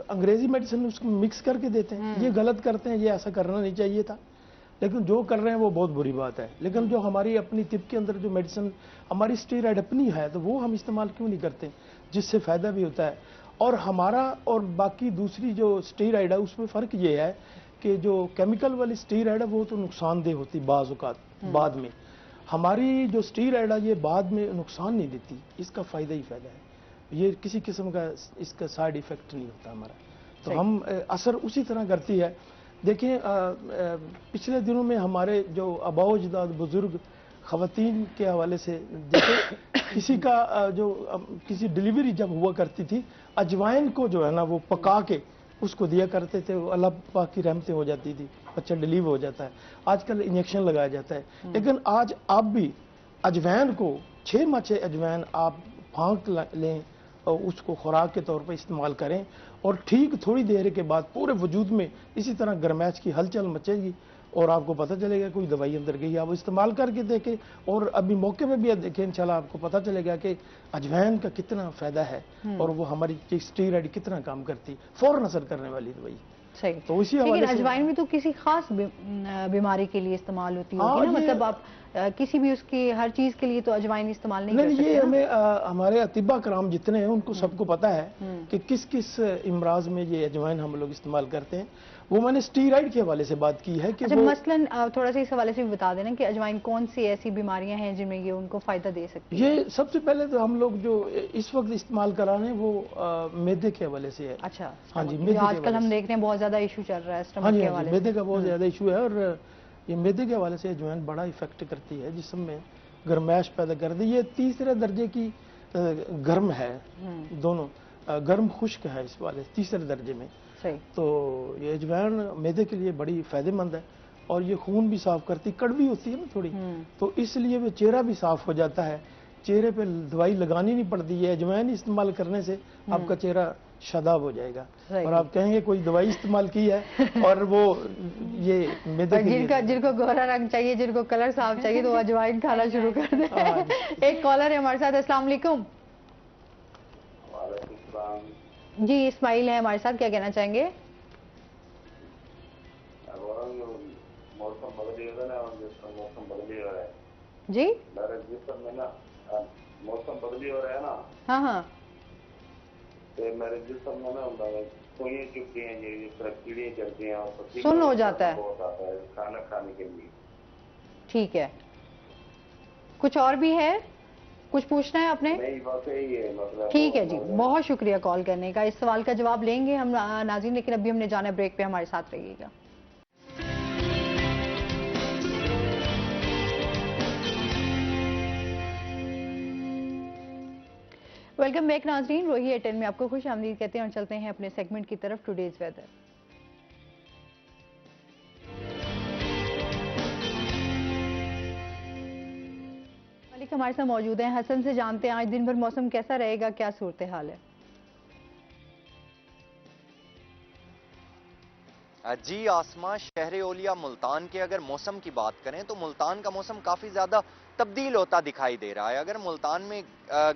अंग्रेजी मेडिसिन उसको मिक्स करके देते हैं, ये गलत करते हैं, ये ऐसा करना नहीं चाहिए था, लेकिन जो कर रहे हैं वो बहुत बुरी बात है। लेकिन जो हमारी अपनी तिब के अंदर जो मेडिसिन हमारी स्टीराइड अपनी है तो वो हम इस्तेमाल क्यों नहीं करते, जिससे फायदा भी होता है। और हमारा और बाकी दूसरी जो स्टीराइड है उसमें फर्क ये है कि जो केमिकल वाली स्टीराइड है वो तो नुकसानदेह होती बाज़ औक़ात बाद में, हमारी जो स्टीराइड है ये बाद में नुकसान नहीं देती, इसका फायदा ही फायदा है, ये किसी किस्म का इसका साइड इफेक्ट नहीं होता हमारा। तो हम असर उसी तरह करती है। देखिए पिछले दिनों में हमारे जो आबाओ अजदाद बुजुर्ग खवातीन के हवाले से देखे, किसी का जो किसी डिलीवरी जब हुआ करती थी अजवाइन को जो है ना वो पका के उसको दिया करते थे, अल्लाह पाक की रहमतें हो जाती थी, बच्चा डिलीवर हो जाता है। आजकल इंजेक्शन लगाया जाता है, लेकिन आज आप भी अजवाइन को 6 माचे अजवाइन आप फाँक लें और उसको खुराक के तौर पर इस्तेमाल करें और ठीक थोड़ी देर के बाद पूरे वजूद में इसी तरह गर्मैश की हलचल मचेगी और आपको पता चलेगा कोई दवाई अंदर गई। आप इस्तेमाल करके देखें और अभी मौके पे भी देखें, इंशाल्लाह आपको पता चलेगा कि अजवाइन का कितना फायदा है और वो हमारी स्टीराइड कितना काम करती, फौरन असर करने वाली दवाई। सही। तो इसी हवाले लेकिन अजवाइन भी तो किसी खास बीमारी के लिए इस्तेमाल होती होगी ना, मतलब आप किसी भी उसकी हर चीज के लिए तो अजवाइन इस्तेमाल नहीं कर सकते। ये हमें हमारे अतिबा कराम जितने हैं उनको सबको पता है कि किस किस इमराज में ये अजवाइन हम लोग इस्तेमाल करते हैं। वो मैंने स्टीराइड के हवाले से बात की है कि अच्छा, मसलन थोड़ा सा इस हवाले से भी बता देना कि अजवाइन कौन सी ऐसी बीमारियां हैं जिनमें ये उनको फायदा दे सकती है। ये सबसे पहले तो हम लोग जो इस वक्त इस्तेमाल करा रहे हैं वो मैदे के हवाले से है। अच्छा, हाँ जी, आजकल हम देख रहे हैं बहुत ज्यादा इशू चल रहा है स्टमक के हवाले से। मैदे का बहुत ज्यादा इशू है और ये मैदे के हवाले से अजवाइन बड़ा इफेक्ट करती है, जिसमें गर्मैश पैदा कर दी। ये तीसरे दर्जे की गर्म है, दोनों गर्म खुश्क है इस वाले तीसरे दर्जे में। सही। तो ये अजवाइन मैदे के लिए बड़ी फायदेमंद है और ये खून भी साफ करती, कड़वी होती है ना थोड़ी, तो इसलिए वो चेहरा भी साफ हो जाता है, चेहरे पे दवाई लगानी नहीं पड़ती है। अजवाइन इस्तेमाल करने से आपका चेहरा शादाब हो जाएगा और आप कहेंगे कोई दवाई इस्तेमाल की है और वो ये मैदे जिनको गोरा रंग चाहिए, जिनको कलर साफ चाहिए तो अजवाइन खाना शुरू कर दे। एक कॉलर है हमारे साथ। अस्सलाम वालेकुम। जी, इस्माइल है हमारे साथ, क्या कहना चाहेंगे? मौसम बदली हो रहा है, मौसम बदली हो रहा है जी, मेरे जिस्म में ना मौसम बदली हो रहा है ना। हाँ हाँ, तो मेरे जिस्म में ना सुइयां चुभती हैं, ये कीड़े चलती हैं और सुन्न हो जाता है, बहुत आता है खाना खाने के लिए। ठीक है, कुछ और भी है, कुछ पूछना है आपने? नहीं, बस यही है मतलब। ठीक है जी, बहुत शुक्रिया कॉल करने का। इस सवाल का जवाब लेंगे हम नाज़रीन, लेकिन अभी हमने जाना ब्रेक पे, हमारे साथ रहिएगा। वेलकम बैक नाज़रीन, रोही एयरटेल में आपको खुश आमदीद कहते हैं और चलते हैं अपने सेगमेंट की तरफ, टुडेज वेदर। मलिक हमारे साथ मौजूद हैं। हसन से जानते हैं आज दिन भर मौसम कैसा रहेगा, क्या सूरत हाल है? जी आसमा, शहर ओलिया मुल्तान के अगर मौसम की बात करें तो मुल्तान का मौसम काफ़ी ज़्यादा तब्दील होता दिखाई दे रहा है। अगर मुल्तान में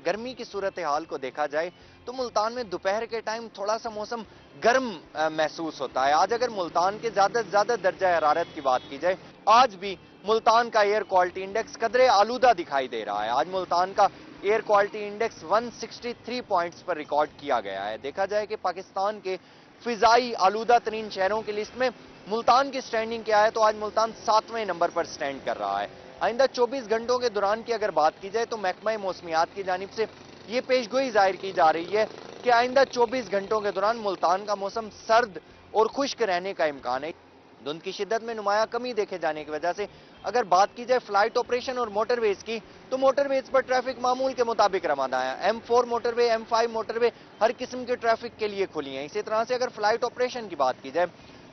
गर्मी की सूरत हाल को देखा जाए तो मुल्तान में दोपहर के टाइम थोड़ा सा मौसम गर्म महसूस होता है। आज अगर मुल्तान के ज़्यादा से ज़्यादा दर्जा हरारत की बात की जाए, आज भी मुल्तान का एयर क्वालिटी इंडेक्स कदरे आलूदा दिखाई दे रहा है। आज मुल्तान का एयर क्वालिटी इंडेक्स 163 पॉइंट्स पर रिकॉर्ड किया गया है। देखा जाए कि पाकिस्तान के फिजाई आलूदा तरीन शहरों की लिस्ट में मुल्तान की स्टैंडिंग क्या है तो आज मुल्तान 7वें नंबर पर स्टैंड कर रहा है। आइंदा 24 घंटों के दौरान की अगर बात की जाए तो महकमा मौसमियात की जानिब से ये पेशगोई जाहिर की जा रही है कि आइंदा 24 घंटों के दौरान मुल्तान का मौसम सर्द और खुश्क रहने का इम्कान है। धुंध की शिद्दत में नुमाया कमी देखे जाने की वजह से अगर बात की जाए फ्लाइट ऑपरेशन और मोटरवेज की तो मोटरवेज पर ट्रैफिक मामूल के मुताबिक रवाना है। M4 मोटरवे, M5 मोटरवे हर किस्म के ट्रैफिक के लिए खुली हैं। इसी तरह से अगर फ्लाइट ऑपरेशन की बात की जाए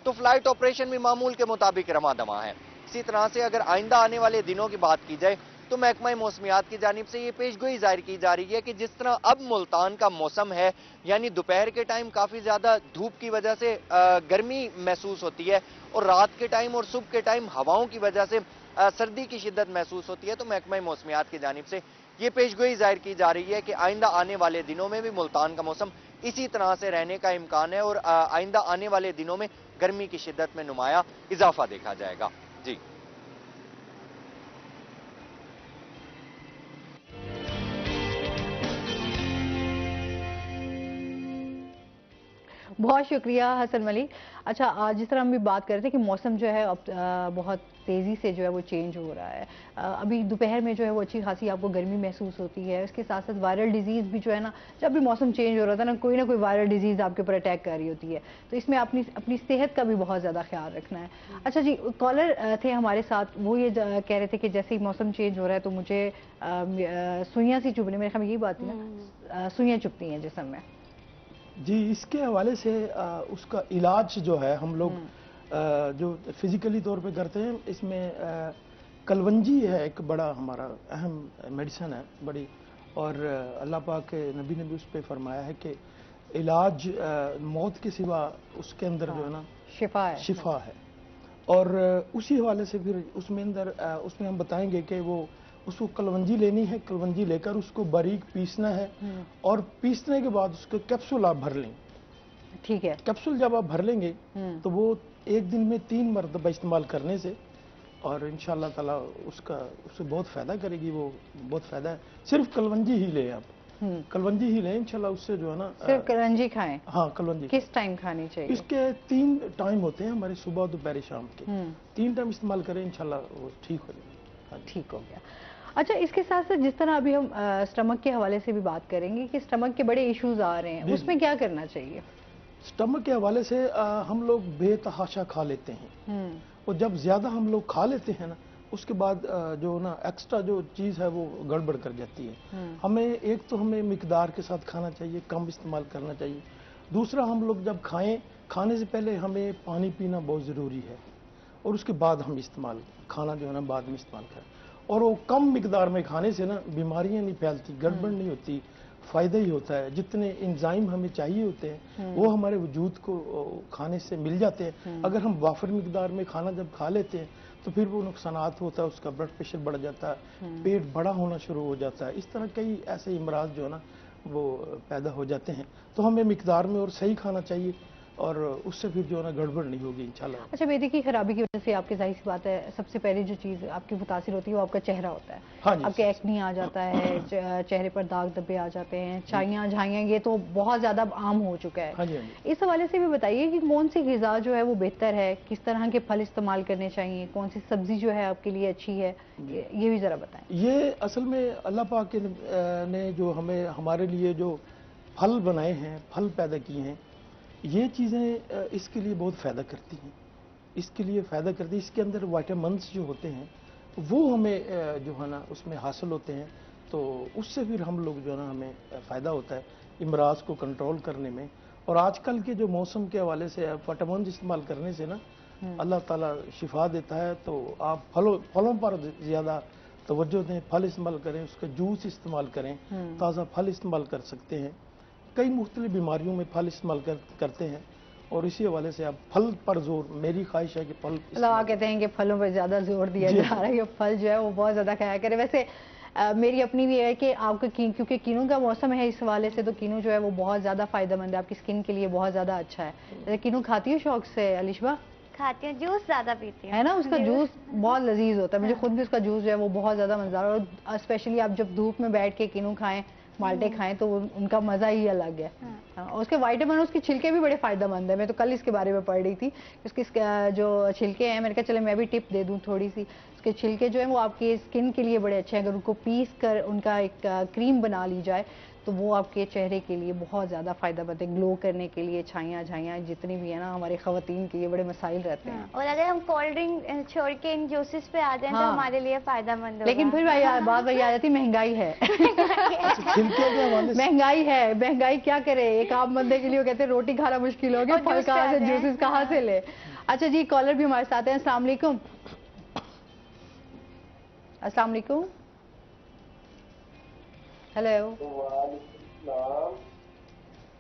तो फ्लाइट ऑपरेशन भी मामूल के मुताबिक रवा दवा है। इसी तरह से अगर आइंदा आने वाले दिनों की बात की जाए तो महकमा मौसमियात की जानिब से ये पेशगोई जाहिर की जा रही है कि जिस तरह अब मुल्तान का मौसम है, यानी दोपहर के टाइम काफ़ी ज़्यादा धूप की वजह से गर्मी महसूस होती है और रात के टाइम और सुबह के टाइम हवाओं की वजह से सर्दी की शिद्दत महसूस होती है। तो महकमा मौसमियात की जानिब से ये पेशगोई जाहिर की जा रही है कि आइंदा आने वाले दिनों में भी मुल्तान का मौसम इसी तरह से रहने का इम्कान है और आइंदा आने वाले दिनों में गर्मी की शिद्दत में नुमाया इजाफा देखा जाएगा। जी बहुत शुक्रिया हसन मलिक। अच्छा, जिस तरह हम भी बात कर रहे थे कि मौसम जो है अब बहुत तेज़ी से जो है वो चेंज हो रहा है। अभी दोपहर में जो है वो अच्छी खासी आपको गर्मी महसूस होती है। उसके साथ साथ वायरल डिजीज़ भी जो है ना, जब भी मौसम चेंज हो रहा था ना, कोई ना कोई वायरल डिजीज़ आपके ऊपर अटैक कर रही होती है। तो इसमें अपनी सेहत का भी बहुत ज़्यादा ख्याल रखना है। अच्छा जी, कॉलर थे हमारे साथ, वो ये कह रहे थे कि जैसे ही मौसम चेंज हो रहा है तो मुझे सुइयाँ सी चुभने, मेरे ख्याल में यही बात है ना, सुइयाँ चुभती हैं जिस्म में। जी, इसके हवाले से उसका इलाज जो है हम लोग जो फिजिकली तौर पे करते हैं, इसमें कलवंजी है एक बड़ा हमारा अहम मेडिसिन है बड़ी, और अल्लाह पाक के नबी ने भी उस पर फरमाया है कि इलाज मौत के सिवा उसके अंदर जो है ना शिफा है। और उसी हवाले से फिर उसमें हम बताएंगे कि वो उसको कलवंजी लेनी है, कलवंजी लेकर उसको बारीक पीसना है और पीसने के बाद उसके कैप्सूल आप भर लें। ठीक है। कैप्सूल जब आप भर लेंगे तो वो एक दिन में 3 मरतबा इस्तेमाल करने से, और इंशाअल्लाह ताला उससे बहुत फ़ायदा करेगी, वो बहुत फ़ायदा है। सिर्फ कलवंजी ही लें आप, कलवंजी ही लें, इंशाल्लाह उससे जो है ना। सिर्फ कलवंजी खाएं? हाँ, कलवंजी। किस टाइम खानी चाहिए? इसके 3 टाइम होते हैं हमारे, सुबह, दोपहर, शाम के। 3 टाइम इस्तेमाल करें, इंशाल्लाह वो ठीक हो जाएगा। ठीक हो गया। अच्छा, इसके साथ साथ जिस तरह अभी हम स्टमक के हवाले से भी बात करेंगे कि स्टमक के बड़े इश्यूज आ रहे हैं, उसमें क्या करना चाहिए? स्टमक के हवाले से हम लोग बेतहाशा खा लेते हैं, और जब ज्यादा हम लोग खा लेते हैं ना, उसके बाद जो ना एक्स्ट्रा जो चीज़ है वो गड़बड़ कर जाती है। हमें मिकदार के साथ खाना चाहिए, कम इस्तेमाल करना चाहिए। दूसरा, हम लोग जब खाने से पहले हमें पानी पीना बहुत ज़रूरी है, और उसके बाद हम खाना जो है ना बाद में इस्तेमाल करें। और वो कम मिकदार में खाने से ना बीमारियां नहीं फैलती, गड़बड़ नहीं होती, फ़ायदा ही होता है। जितने एंजाइम हमें चाहिए होते हैं वो हमारे वजूद को खाने से मिल जाते हैं। अगर हम वाफर मिकदार में खाना जब खा लेते हैं तो फिर वो नुकसानात होता है, उसका ब्लड प्रेशर बढ़ जाता है, पेट बड़ा होना शुरू हो जाता है, इस तरह कई ऐसे इमराज जो है ना वो पैदा हो जाते हैं। तो हमें मिकदार में और सही खाना चाहिए, और उससे फिर जो है ना गड़बड़ नहीं होगी इंशाल्लाह। अच्छा, मेदे की खराबी की वजह से आपकी जाहिर सी बात है सबसे पहले जो चीज़ आपकी मुतासिर होती है वो आपका चेहरा होता है। हाँ जी, आपके एक्नी आ जाता है, चेहरे पर दाग धब्बे आ जाते हैं, चाइयाँ झाइयाँ, ये तो बहुत ज़्यादा आम हो चुका है। हाँ जी, हाँ जी। इस हवाले से भी बताइए कि कौन सी ग़िज़ा जो है वो बेहतर है, किस तरह के फल इस्तेमाल करने चाहिए, कौन सी सब्जी जो है आपके लिए अच्छी है, ये भी ज़रा बताएं। ये असल में अल्लाह पाक ने जो हमारे लिए जो फल बनाए हैं, फल पैदा किए हैं, ये चीज़ें इसके लिए बहुत फ़ायदा करती हैं, इसके अंदर विटामिन्स जो होते हैं वो हमें जो है ना उसमें हासिल होते हैं, तो उससे फिर हम लोग जो है ना हमें फ़ायदा होता है इमराज को कंट्रोल करने में। और आजकल के जो मौसम के हवाले से विटामिन इस्तेमाल करने से ना अल्लाह ताला शिफा देता है। तो आप फलों पर ज़्यादा तवज्जो दें, फल इस्तेमाल करें, उसका जूस इस्तेमाल करें, ताज़ा फल इस्तेमाल कर सकते हैं। कई मुख्तलिफ बीमारियों में फल इस्तेमाल करते हैं, और इसी हवाले से आप फल पर जोर, मेरी ख्वाहिश है कि फल कहते हैं कि फलों पर ज़्यादा जोर दिया जा रहा है, ये फल जो है वो बहुत ज़्यादा खाया करें। वैसे मेरी अपनी भी है कि आपका क्योंकि कीनू का मौसम है, इस हवाले से तो कीनू जो है वो बहुत ज़्यादा फ़ायदेमंद है, आपकी स्किन के लिए बहुत ज़्यादा अच्छा है। कीनू खाती हो शौक से अलिशबा? खाती हूँ, जूस ज़्यादा पीती हूँ। है ना, उसका जूस बहुत लजीज होता है, मुझे खुद भी उसका जूस जो है वो बहुत ज़्यादा मज़ेदार, और स्पेशली आप जब धूप में बैठ के कीनू खाएं, माल्टे खाएं, तो उनका मज़ा ही अलग है। और उसके विटामिन, उसके छिलके भी बड़े फ़ायदेमंद है। मैं तो कल इसके बारे में पढ़ रही थी, उसके जो छिलके हैं, मैंने कहा चले मैं भी टिप दे दूं थोड़ी सी। उसके छिलके जो है वो आपकी स्किन के लिए बड़े अच्छे हैं, अगर उनको पीस कर उनका एक क्रीम बना ली जाए तो वो आपके चेहरे के लिए बहुत ज़्यादा फ़ायदेमंद है, ग्लो करने के लिए, छाइयाँ झाइयाँ जितनी भी है ना हमारी ख़वातीन के लिए बड़े मसाइल रहते हैं। और अगर हम कोल्ड ड्रिंक छोड़ के इन जूसेस पे आ जाएं तो हमारे लिए फ़ायदेमंद होगा। लेकिन फिर बात वही आ जाती, महंगाई है। महंगाई क्या करे, एक आम बंदे के लिए वो कहते हैं रोटी खाना मुश्किल हो गया, फल कहाँ से, जूसेस कहाँ से ले। अच्छा जी, कॉलर भी हमारे साथ हैं। अस्सलाम वालेकुम। अस्सलाम वालेकुम। हेलो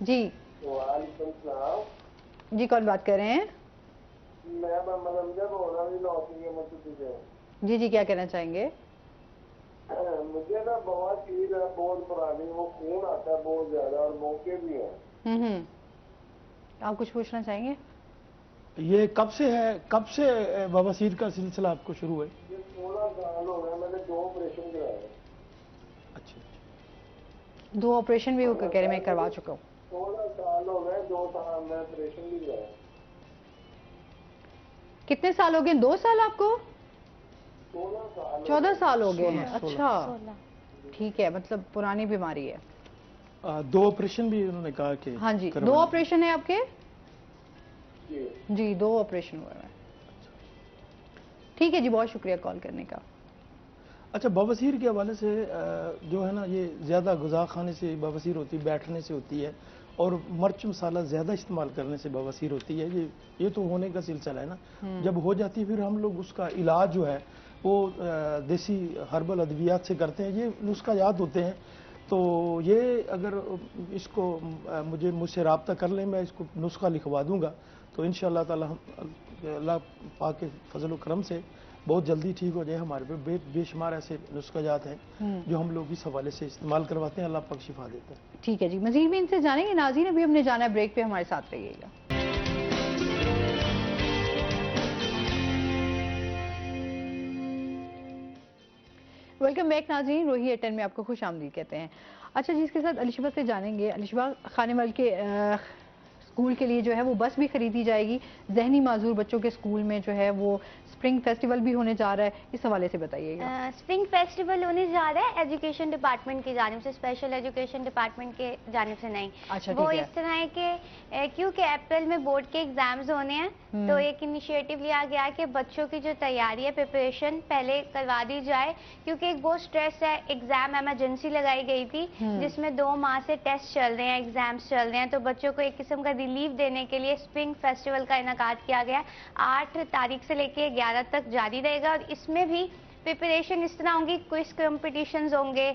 जी जी, कौन बात कर रहे हैं? जी जी, क्या कहना चाहेंगे? मुझे ना बवासीर है बहुत पुरानी, वो खून आता है बहुत ज्यादा और मौके भी है। आप कुछ पूछना चाहेंगे? ये कब से है, कब से बवासीर का सिलसिला आपको शुरू है? ये 16 साल हो गए, मैंने 2 ऑपरेशन कराए। अच्छा, 2 ऑपरेशन भी वो कह रहे मैं करवा चुका हूँ। 16 साल हो गए, 2 साल में ऑपरेशन भी कराया। कितने साल हो गए? 2 साल आपको? 16 साल 14 साल हो गए हैं। 16। अच्छा, ठीक है, मतलब पुरानी बीमारी है। 2 ऑपरेशन भी उन्होंने कहा कि हाँ जी, 2 ऑपरेशन है आपके? जी जी, 2 ऑपरेशन हुए हैं। ठीक है जी, बहुत शुक्रिया कॉल करने का। अच्छा, बवासीर के हवाले से जो है ना, ये ज़्यादा गुज़ा खाने से बवासीर होती है, बैठने से होती है, और मिर्च मसाला ज़्यादा इस्तेमाल करने से बवासीर होती है। ये तो होने का सिलसिला है ना। जब हो जाती है फिर हम लोग उसका इलाज जो है वो देसी हर्बल अद्वियात से करते हैं। ये नुस्खा याद होते हैं, तो ये अगर इसको मुझसे रब्ता कर लें, मैं इसको नुस्खा लिखवा दूंगा, तो इंशाअल्लाह ताला हम अल्लाह पाक के फजल करम से बहुत जल्दी ठीक हो जाए। हमारे पे बेशुमार ऐसे नुस्खाजात हैं जो हम लोग इस हवाले से इस्तेमाल करवाते हैं। अल्लाह पाक शिफा देता है। ठीक है जी, मजीद भी इनसे जानेंगे। नाज़रीन, अभी हमने जाना है ब्रेक पे, हमारे साथ रहिएगा। वेलकम बैक नाज़रीन, रोही एटन में आपको खुश आमदीद कहते हैं। अच्छा जी, इसके साथ अलिशबा से जानेंगे। अलिशबा, खानेवाल के स्कूल के लिए जो है वो बस भी खरीदी जाएगी। जहनी माजूर बच्चों के स्कूल में जो है वो स्प्रिंग फेस्टिवल भी होने जा रहा है, इस हवाले से बताइएगा। स्प्रिंग फेस्टिवल होने जा रहा है एजुकेशन डिपार्टमेंट की जानिब से, स्पेशल एजुकेशन डिपार्टमेंट के जानिब से नहीं। अच्छा, वो इस तरह है कि क्योंकि अप्रैल में बोर्ड के एग्जाम्स होने हैं, तो एक इनिशिएटिव लिया गया कि बच्चों की जो तैयारी है, प्रिपरेशन पहले करवा दी जाए, क्योंकि एक बहुत स्ट्रेस है। एग्जाम एमरजेंसी लगाई गई थी जिसमें 2 माह से टेस्ट चल रहे हैं, एग्जाम्स चल रहे हैं, तो बच्चों को एक किस्म का रिलीफ देने के लिए स्प्रिंग फेस्टिवल का इनेकाद किया गया। 8 तारीख से लेके 11 तक जारी रहेगा, और इसमें भी प्रिपरेशन इस तरह होंगी, क्विज कॉम्पिटिशन्स होंगे,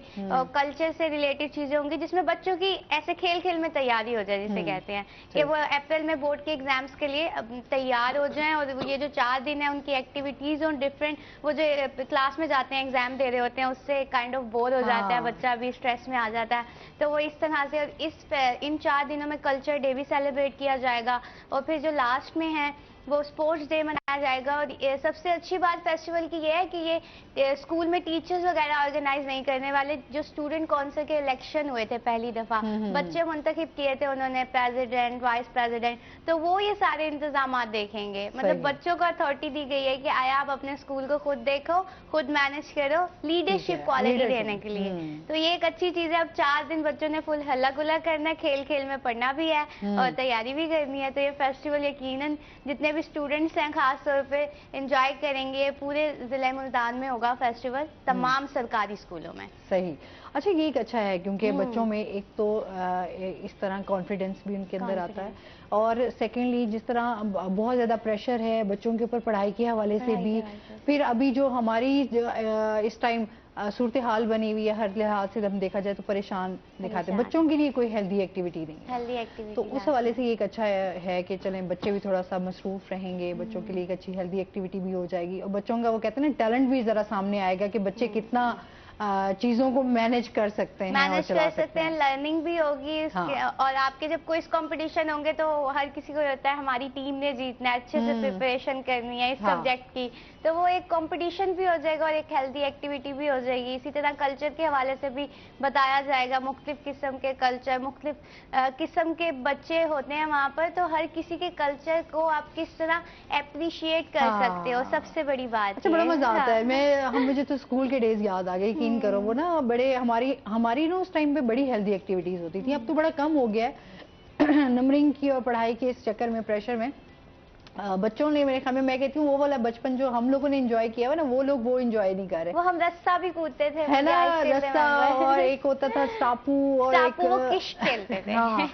कल्चर से रिलेटेड चीजें होंगी, जिसमें बच्चों की ऐसे खेल खेल में तैयारी हो जाए, जिसे कहते हैं कि वो अप्रैल में बोर्ड के एग्जाम्स के लिए तैयार हो जाएं। और ये जो 4 दिन है उनकी एक्टिविटीज और डिफरेंट, वो जो क्लास में जाते हैं एग्जाम दे रहे होते हैं, उससे काइंड ऑफ बोर हो जाता है बच्चा, भी स्ट्रेस में आ जाता है, तो वो इस तरह से। और इन 4 दिनों में कल्चर डे भी सेलिब्रेट किया जाएगा, और फिर जो लास्ट में है वो स्पोर्ट्स डे मनाया जाएगा। और सबसे अच्छी बात फेस्टिवल की ये है कि ये स्कूल में टीचर्स वगैरह ऑर्गेनाइज नहीं करने वाले। जो स्टूडेंट काउंसिल के इलेक्शन हुए थे पहली दफा, बच्चे मुंतखब किए थे उन्होंने, प्रेसिडेंट, वाइस प्रेसिडेंट, तो वो ये सारे इंतजाम देखेंगे। मतलब बच्चों को अथॉरिटी दी गई है कि आया आप अपने स्कूल को खुद देखो, खुद मैनेज करो, लीडरशिप क्वालिटी देने के लिए। तो ये एक अच्छी चीज है। अब 4 दिन बच्चों ने फुल हल्ला गुल्ला करना है, खेल खेल में पढ़ना भी है और तैयारी भी करनी है। तो ये फेस्टिवल यकीनन जितने भी स्टूडेंट्स हैं खास तौर पे एंजॉय करेंगे। पूरे जिले मुल्तान में होगा फेस्टिवल, तमाम सरकारी स्कूलों में। सही। अच्छा, ये एक अच्छा है क्योंकि बच्चों में एक तो इस तरह कॉन्फिडेंस भी उनके अंदर आता है, और सेकेंडली जिस तरह बहुत ज़्यादा प्रेशर है बच्चों के ऊपर पढ़ाई के हवाले से भी, फिर अभी जो हमारी इस टाइम सूरत हाल बनी हुई है, हर लिहाज से हम देखा जाए तो परेशान दिखाते हैं। बच्चों के लिए कोई हेल्दी एक्टिविटी नहीं है, हेल्दी एक्टिविटी, तो उस हवाले से ये एक अच्छा है कि चलें बच्चे भी थोड़ा सा मसरूफ रहेंगे, बच्चों के लिए एक अच्छी हेल्दी एक्टिविटी भी हो जाएगी, और बच्चों का वो कहते हैं ना टैलेंट भी ज़रा सामने आएगा कि बच्चे कितना चीजों को मैनेज कर सकते हैं, मैनेज कर सकते हैं, लर्निंग भी होगी इसके। हाँ। और आपके जब क्विज कंपटीशन होंगे तो हर किसी को होता है हमारी टीम ने जीतना है, अच्छे से प्रिपरेशन करनी है इस सब्जेक्ट की, तो वो एक कंपटीशन भी हो जाएगा और एक हेल्दी एक्टिविटी भी हो जाएगी। इसी तरह कल्चर के हवाले से भी बताया जाएगा, मुख्तलिफ किस्म के कल्चर, मुख्तलिफ किस्म के बच्चे होते हैं वहाँ पर, तो हर किसी के कल्चर को आप किस तरह अप्रिशिएट कर सकते हो, सबसे बड़ी बात। अच्छा, बड़ा मजा आता है। मुझे तो स्कूल के डेज याद आ गए, यकीन करो, वो ना बड़े हमारी ना उस टाइम पे बड़ी हेल्दी एक्टिविटीज होती थी। अब तो बड़ा कम हो गया है नंबरिंग की और पढ़ाई के इस चक्कर में, प्रेशर में बच्चों ने, मेरे ख्याल में, मैं कहती हूँ वो वाला बचपन जो हम लोगों ने एंजॉय किया हुआ ना, वो लोग वो एंजॉय नहीं कर रहे। वो हम रस्सा भी कूदते थे, है ना, रस्सा, और एक होता था स्टापू, और एक वो किश खेलते थे। हाँ,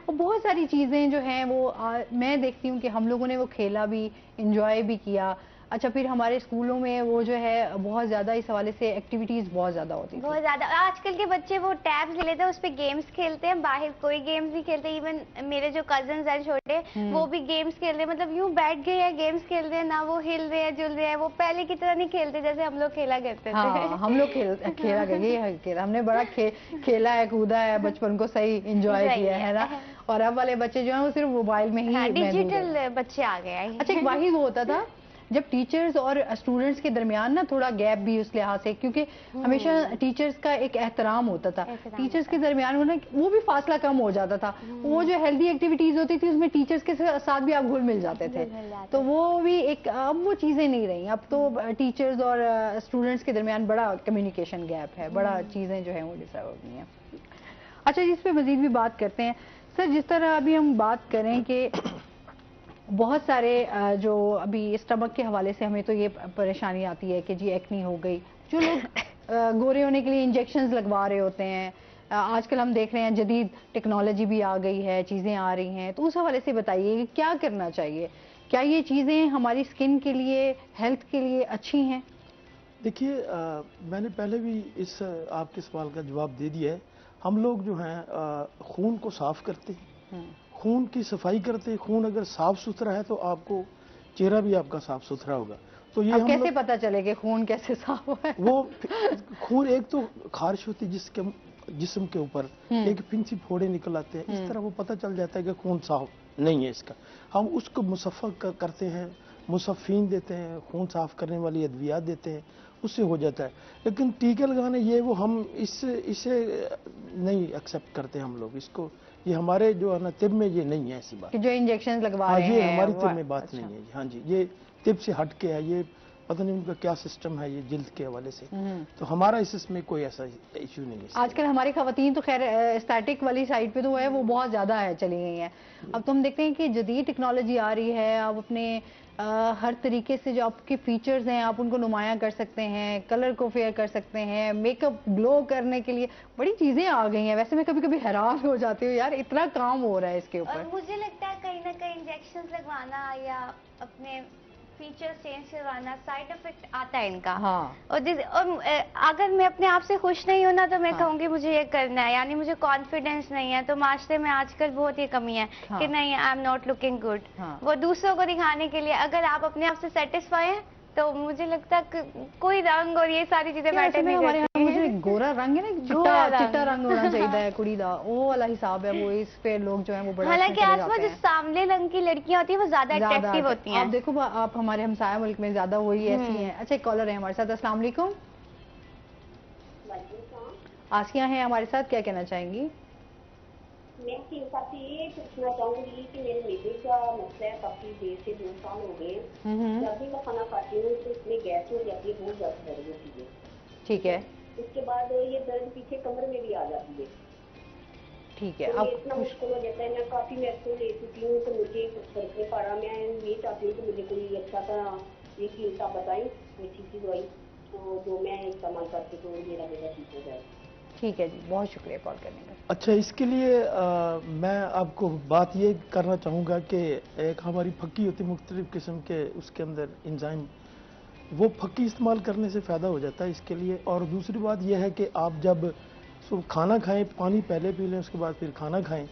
और बहुत सारी चीजें जो हैं वो मैं देखती हूँ कि हम लोगों ने वो खेला भी, एंजॉय भी किया। अच्छा, फिर हमारे स्कूलों में वो जो है बहुत ज्यादा इस हवाले से एक्टिविटीज बहुत ज्यादा होती है, बहुत ज्यादा। आजकल के बच्चे वो टैब्स ले लेते हैं, उस पे गेम्स खेलते हैं, बाहर कोई गेम्स नहीं खेलते। इवन मेरे जो कजन्स हैं छोटे, वो भी गेम्स खेल रहे हैं, मतलब यूं बैठ गए हैं गेम्स खेल रहे हैं, ना वो हिल रहे हैं जुल रहे हैं, वो पहले की तरह नहीं खेलते जैसे हम लोग खेला करते थे। हाँ, हम लोग खेला गए, हमने बड़ा खेला है, कूदा है, बचपन को सही इंजॉय किया है ना। और अब वाले बच्चे जो है वो सिर्फ मोबाइल में ही डिजिटल बच्चे आ गए हैं। अच्छा, एक वाहिद वो होता था जब टीचर्स और स्टूडेंट्स के दरमियान ना थोड़ा गैप भी उस लिहाज से, क्योंकि हमेशा टीचर्स का एक एहतराम होता था, टीचर्स के दरमियान वो भी फासला कम हो जाता था। वो जो हेल्दी एक्टिविटीज होती थी उसमें टीचर्स के साथ भी आप घुल मिल जाते थे, तो वो भी एक, अब वो चीजें नहीं रही। अब तो टीचर्स और स्टूडेंट्स के दरमियान बड़ा कम्युनिकेशन गैप है, बड़ा चीजें जो है वो डिस्टर्ब हो गई हैं। अच्छा, जिस पे मजीद भी बात करते हैं सर, जिस तरह अभी हम बात करें कि बहुत सारे जो अभी स्टमक के हवाले से हमें तो ये परेशानी आती है कि जी एक्नी हो गई, जो लोग गोरे होने के लिए इंजेक्शंस लगवा रहे होते हैं, आजकल हम देख रहे हैं जदीद टेक्नोलॉजी भी आ गई है, चीज़ें आ रही हैं, तो उस हवाले से बताइए क्या करना चाहिए, क्या ये चीज़ें हमारी स्किन के लिए, हेल्थ के लिए अच्छी हैं? देखिए, मैंने पहले भी इस आपके सवाल का जवाब दे दिया है। हम लोग जो हैं खून को साफ करते हैं, खून की सफाई करते हैं। खून अगर साफ सुथरा है तो आपको चेहरा भी आपका साफ सुथरा होगा। तो ये कैसे पता चले कि खून कैसे साफ है? वो खून, एक तो खारिश होती है जिसके जिस्म के ऊपर एक फिंसी फोड़े निकल आते हैं, इस तरह वो पता चल जाता है कि खून साफ नहीं है इसका। हम उसको मुसफ़्फ़ा करते हैं, मुसफ़्फ़ीन देते हैं, खून साफ करने वाली अद्वियात देते हैं, उससे हो जाता है। लेकिन टीके लगाने ये वो हम इसे नहीं एक्सेप्ट करते हम लोग इसको। ये हमारे जो है ना तिब में ये नहीं है ऐसी बात, जो इंजेक्शन लगवा रहे हैं, ये हमारी तिब में बात नहीं है। हाँ जी, ये तिब से हट के है, ये पता नहीं उनका क्या सिस्टम है ये जिल्द के हवाले से, तो हमारा इसमें कोई ऐसा इशू नहीं है। आजकल हमारी खवातीन तो खैर एस्थेटिक वाली साइड पे तो है वो बहुत ज्यादा है चली गई हैं। अब तो हम देखते हैं कि जदीद टेक्नोलॉजी आ रही है, आप अपने हर तरीके से जो आपके फीचर्स हैं आप उनको नुमायां कर सकते हैं, कलर को फेयर कर सकते हैं, मेकअप ग्लो करने के लिए बड़ी चीजें आ गई हैं। वैसे मैं कभी कभी हैरान हो जाती हूँ, यार इतना काम हो रहा है इसके ऊपर। मुझे लगता है कहीं ना कहीं इंजेक्शन लगवाना या अपने फीचर्स चेंज करवाना, साइड इफेक्ट आता है इनका। हाँ। और अगर मैं अपने आप से खुश नहीं हूं ना तो मैं कहूंगी मुझे ये करना है, यानी मुझे कॉन्फिडेंस नहीं है, तो माशरे में आजकल बहुत ही कमी है कि नहीं I am not looking good, वो दूसरों को दिखाने के लिए। अगर आप अपने आप से सेटिस्फाई हैं तो मुझे लगता है कोई रंग और ये सारी चीजें मैटर नहीं करती। मुझे गोरा रंग है ना, चिट्टा रंग होना चाहिए कुड़ी दा, वो वाला हिसाब है, वो इस पे लोग जो है वो बड़ा। हालांकि आसमा जो सामने रंग की लड़कियां होती है वो ज्यादा अट्रैक्टिव होती हैं। आप देखो, आप हमारे हमसाया मुल्क में ज्यादा वही ऐसी हैं। अच्छा, एक कॉलर है हमारे साथ। अस्सलाम वालेकुम। आसिया हैं हमारे साथ, क्या कहना चाहेंगी? मैं आपसे ये पूछना चाहूंगी कि मेरे बेटे का मसला है, काफी देर से 2 साल हो गए। जब भी मैं खाना खाती हूँ तो इसमें गैस हो जाती है, बहुत ज्यादा दर्द होती है। ठीक है। उसके बाद ये दर्द पीछे कमर में भी आ जाती है। ठीक है। तो इतना मुश्किल हो जाता है, मैं काफी मेडिसिन ले चुकी हूँ तो मुझे फर्क नहीं पड़ा। मैं ये चाहती हूँ कि मुझे कोई अच्छा सा ये चीज आप बताएं, अच्छी सी दवाई तो जो मैं इस्तेमाल करती तो मेरा बेटा ठीक हो जाए। ठीक है जी, बहुत शुक्रिया कॉल करने का। अच्छा, इसके लिए मैं आपको बात ये करना चाहूँगा कि एक हमारी फक्की होती है मुख्तलिफ किस्म के, उसके अंदर इंजाइम, वो फक्की इस्तेमाल करने से फ़ायदा हो जाता है इसके लिए। और दूसरी बात यह है कि आप जब सुबह खाना खाएं, पानी पहले पी लें, उसके बाद फिर खाना खाएं,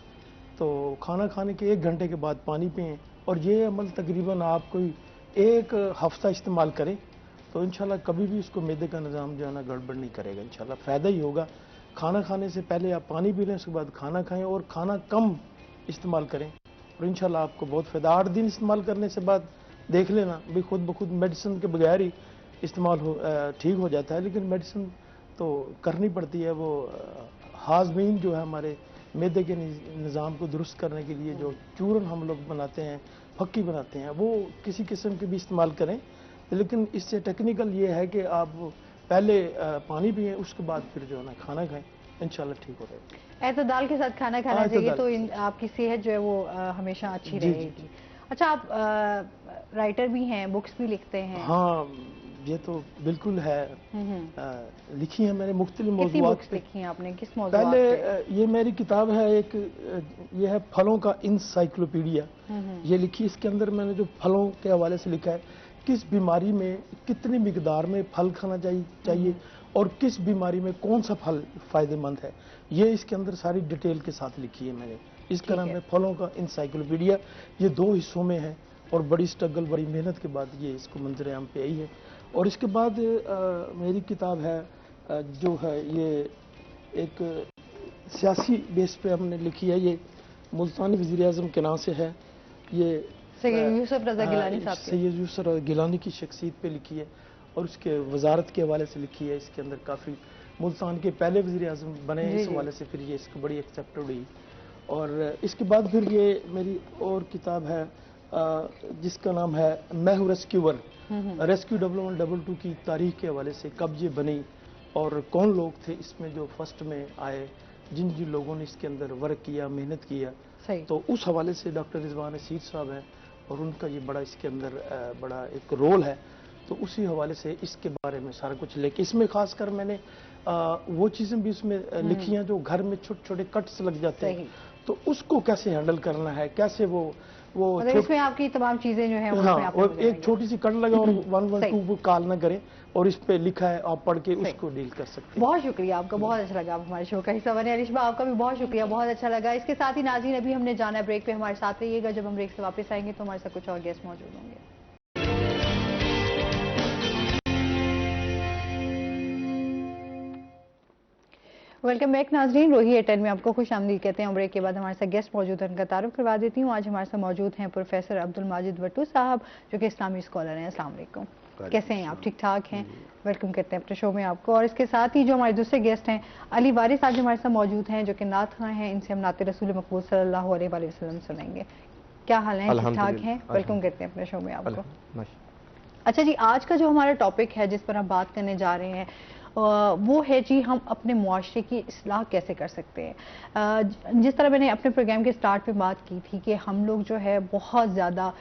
तो खाना खाने के 1 घंटे के बाद पानी पिएँ। और ये अमल तकरीबन आप कोई 1 हफ्ता इस्तेमाल करें तो इंशाल्लाह कभी भी उसको मैदे का निज़ाम जो है ना गड़बड़ नहीं करेगा, इंशाल्लाह फ़ायदा ही होगा। खाना खाने से पहले आप पानी पी लें, उसके बाद खाना खाएं और खाना कम इस्तेमाल करें और इंशाल्लाह आपको बहुत फ़ायदा। 8 दिन इस्तेमाल करने से बाद देख लेना भी खुद ब खुद मेडिसिन के बगैर ही इस्तेमाल ठीक हो जाता है। लेकिन मेडिसिन तो करनी पड़ती है, वो हाजमीन जो है हमारे मैदे के निज़ाम को दुरुस्त करने के लिए जो चूरन हम लोग बनाते हैं, फक्की बनाते हैं, वो किसी किस्म के भी इस्तेमाल करें। लेकिन इससे टेक्निकल ये है कि आप पहले पानी पिए, उसके बाद फिर जो है ना खाना खाएं, इंशाल्लाह ठीक हो जाएगा। एतदाल के साथ खाना खाना चाहिए तो आपकी सेहत जो है वो हमेशा अच्छी रहेगी। अच्छा, आप राइटर भी हैं, बुक्स भी लिखते हैं? हाँ, ये तो बिल्कुल है। लिखी है मैंने मुख्तलिफ मौज़ूआत बुक्स लिखी हैं आपने, किस मौज़ूआत पहले पे? ये मेरी किताब है एक, ये है फलों का इंसाइक्लोपीडिया, ये लिखी। इसके अंदर मैंने जो फलों के हवाले से लिखा है किस बीमारी में कितनी मिकदार में फल खाना चाहिए और किस बीमारी में कौन सा फल फायदेमंद है, ये इसके अंदर सारी डिटेल के साथ लिखी है मैंने। इसका नाम है फलों का इंसाइक्लोपीडिया। ये 2 हिस्सों में है और बड़ी स्ट्रगल, बड़ी मेहनत के बाद ये इसको मंजर आम पे आई है। और इसके बाद मेरी किताब है जो है ये एक सियासी बेस पे हमने लिखी है, ये मुल्तानी वज़ीर आज़म के नाम से है। ये सैयद यूसुफ रज़ा गिलानी साहब, सैयद यूसुफ रज़ा गिलानी की शख्सियत पे लिखी है और उसके वजारत के हवाले से लिखी है। इसके अंदर काफ़ी मुल्तान के पहले वज़ीर आज़म बने हैं, इस हवाले से फिर ये इसको बड़ी एक्सेप्टेड हुई। और इसके बाद फिर ये मेरी और किताब है जिसका नाम है मैं हूँ रेस्क्यूअर, रेस्क्यू 112 की तारीख के हवाले से, कब ये बनी और कौन लोग थे इसमें जो फर्स्ट में आए, जिन जिन लोगों ने इसके अंदर वर्क किया, मेहनत किया। तो उस हवाले से डॉक्टर रिजवान असीर साहब हैं और उनका ये बड़ा इसके अंदर बड़ा एक रोल है। तो उसी हवाले से इसके बारे में सारा कुछ लेके इसमें खासकर मैंने वो चीज़ें भी इसमें लिखी हैं जो घर में छोटे छोटे कट्स लग जाते हैं, तो उसको कैसे हैंडल करना है, कैसे वो इसमें आपकी तमाम चीजें जो है हाँ, और एक छोटी सी कट लगा और 112 वो कॉल ना करें और इस पे लिखा है, आप पढ़ के उसको डील कर सकते हैं। बहुत शुक्रिया आपका, बहुत अच्छा लगा आप हमारे शो का हिस्सा बने। अरिशबा आपका भी बहुत शुक्रिया, बहुत अच्छा लगा। इसके साथ ही नाज़रीन अभी हमने जाना है ब्रेक पे, हमारे साथ रहिएगा। जब हम ब्रेक से वापस आएंगे तो हमारे साथ कुछ और गेस्ट मौजूद होंगे। वेलकम बैक नाजरीन, रोही एयरटेल में आपको खुश आमदीद कहते हैं। ब्रेक के बाद हमारे साथ गेस्ट मौजूद हैं, उनका तारुफ करवा देती हूँ। आज हमारे साथ मौजूद हैं प्रोफेसर अब्दुल माजिद भट्टू साहब, जो कि इस्लामी स्कॉलर हैं। अस्सलाम वालेकुम, कैसे हैं आप? ठीक ठाक हैं? वेलकम करते हैं अपने शो में आपको। और इसके साथ ही जो हमारे दूसरे गेस्ट हैं अली वारिस साहब, जो हमारे साथ मौजूद हैं, जो कि नात खां हैं। इनसे हम नाते रसूल मकबूल सल्लल्लाहु अलैहि वसल्लम सुनेंगे। क्या हाल है? ठीक ठाक हैं? वेलकम करते हैं अपने शो में आपको। अच्छा जी, आज का जो हमारा टॉपिक है जिस पर हम बात करने जा रहे हैं वो है जी, हम अपने मुआशरे की इस्लाह कैसे कर सकते हैं। जिस तरह मैंने अपने प्रोग्राम के स्टार्ट पे बात की थी कि हम लोग जो है बहुत ज़्यादा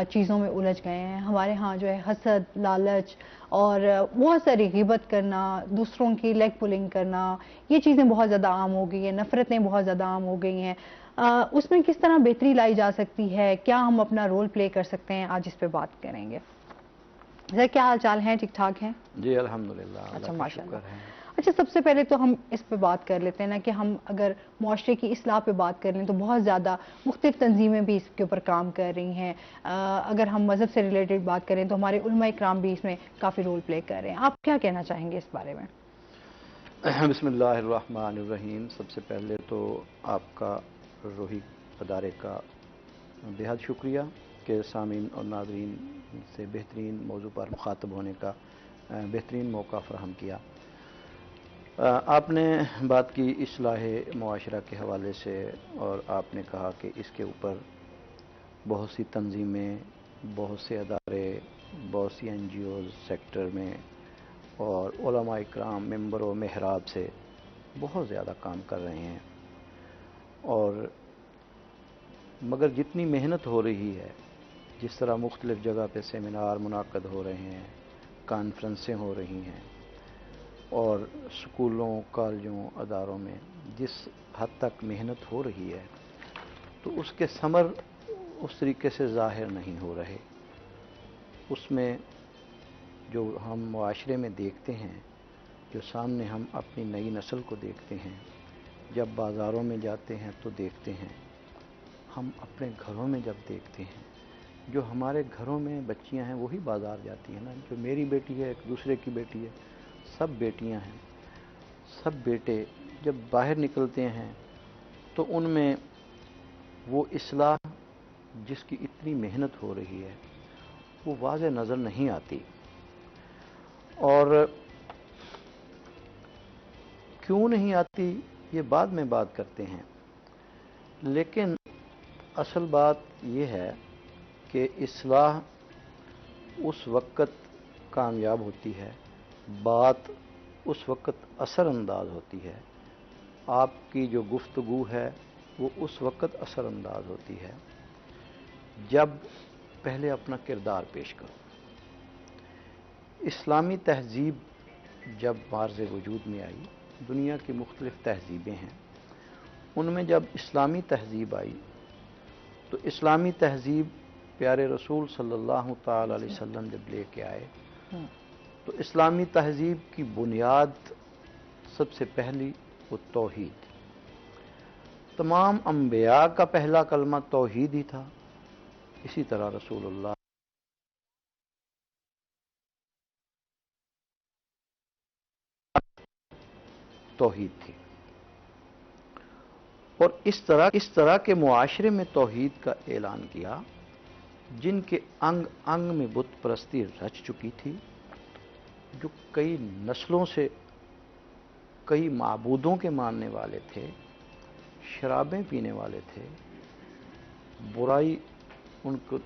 चीज़ों में उलझ गए हैं। हमारे यहाँ जो है हसद, लालच और बहुत सारी गिबत करना, दूसरों की लेग पुलिंग करना, ये चीज़ें बहुत ज़्यादा आम हो गई हैं। नफ़रतें बहुत ज़्यादा आम हो गई हैं। उसमें किस तरह बेहतरी लाई जा सकती है, क्या हम अपना रोल प्ले कर सकते हैं, आज इस पर बात करेंगे। सर क्या हाल चाल है? ठीक ठाक हैं जी? अल्हम्दुलिल्लाह। अच्छा, माशाल्लाह। अच्छा, सबसे पहले तो हम इस पे बात कर लेते हैं ना कि हम अगर मुआशरे की इस्लाह पे बात कर लें तो बहुत ज़्यादा मुख्तलिफ तंजीमें भी इसके ऊपर काम कर रही हैं। अगर हम मज़हब से रिलेटेड बात करें तो हमारे उलमा इकराम भी इसमें काफ़ी रोल प्ले कर रहे हैं। आप क्या कहना चाहेंगे इस बारे में? बिस्मिल्लाहिर्रहमानिर्रहीम। सबसे पहले तो आपका रोही अदारे का बेहद शुक्रिया कि सामीन और नाज़रीन से बेहतरीन मौजू पर मुखातब होने का बेहतरीन मौका फराहम किया। आपने बात की इस्लाह मुआशरा के हवाले से और आपने कहा कि इसके ऊपर बहुत सी तंजीमें, बहुत से अदारे, बहुत सी NGOs सेक्टर में और उलमा इकराम मेंबर व महराब से बहुत ज़्यादा काम कर रहे हैं। और मगर जितनी मेहनत हो रही है, जिस तरह मुख्तलिफ़ जगह पे सेमिनार मुनाक़द हो रहे हैं, कॉन्फ्रेंसें हो रही हैं और स्कूलों, कॉलेजों, अदारों में जिस हद तक मेहनत हो रही है तो उसके समर उस तरीके से ज़ाहिर नहीं हो रहे। उसमें जो हम मुआशरे में देखते हैं, जो सामने हम अपनी नई नस्ल को देखते हैं, जब बाज़ारों में जाते हैं तो देखते हैं, हम अपने घरों में जब देखते हैं, जो हमारे घरों में बच्चियां हैं वही बाज़ार जाती हैं ना। जो मेरी बेटी है, एक दूसरे की बेटी है, सब बेटियां हैं, सब बेटे जब बाहर निकलते हैं तो उनमें वो इस्लाह जिसकी इतनी मेहनत हो रही है वो वाज़े नज़र नहीं आती। और क्यों नहीं आती ये बाद में बात करते हैं, लेकिन असल बात ये है कि इस्लाह उस वक़्त कामयाब होती है, बात उस वक़्त असरअंदाज होती है, आपकी जो गुफ्तगू है वो उस वक़्त असरअंदाज होती है जब पहले अपना किरदार पेश करो। इस्लामी तहज़ीब जब मार्ज़ वजूद में आई, दुनिया की मुख्तलिफ़ तहज़ीबें हैं, उनमें जब इस्लामी तहज़ीब आई तो इस्लामी तहज़ीब प्यारे रसूल सल्लल्लाहु ताला अलैहि वसल्लम जब लेके आए तो इस्लामी तहजीब की बुनियाद सबसे पहली वो तौहीद। तमाम अंबिया का पहला कलमा तौहीद ही था। इसी तरह रसूलुल्लाह तौहीद थी। और इस तरह के मुआशरे में तौहीद का ऐलान किया जिनके अंग अंग में बुत परस्ती रच चुकी थी, जो कई नस्लों से कई माबूदों के मानने वाले थे, शराबें पीने वाले थे, बुराई उनको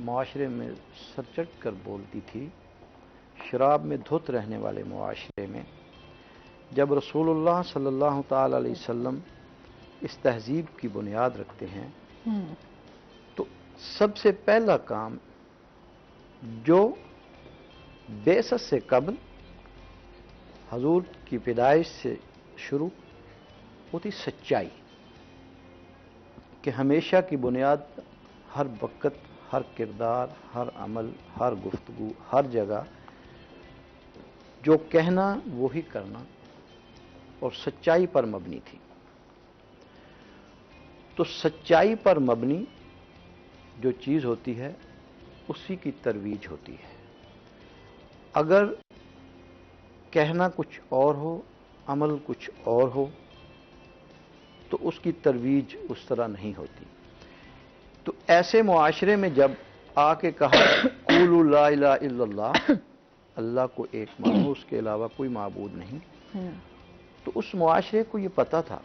मुआशरे में सरचट कर बोलती थी, शराब में धुत रहने वाले मुआशरे में जब रसूलुल्लाह सल्लल्लाहु ताला अलैहि वसल्लम इस तहजीब की बुनियाद रखते हैं तो सबसे पहला काम जो बेसत से कबल हजूर की पैदाइश से शुरू होती सच्चाई कि हमेशा की बुनियाद हर वक्त, हर किरदार, हर अमल, हर गुफ्तगू, हर जगह जो कहना वो ही करना और सच्चाई पर मबनी थी। तो सच्चाई पर मबनी जो चीज़ होती है उसी की तरवीज होती है। अगर कहना कुछ और हो, अमल कुछ और हो तो उसकी तरवीज उस तरह नहीं होती। तो ऐसे मुआशरे में जब आके कहा कुलू ला इलाहा इल्लल्लाह, अल्लाह को एक मानो, उसके अलावा कोई माबूद नहीं, तो उस मुआशरे को ये पता था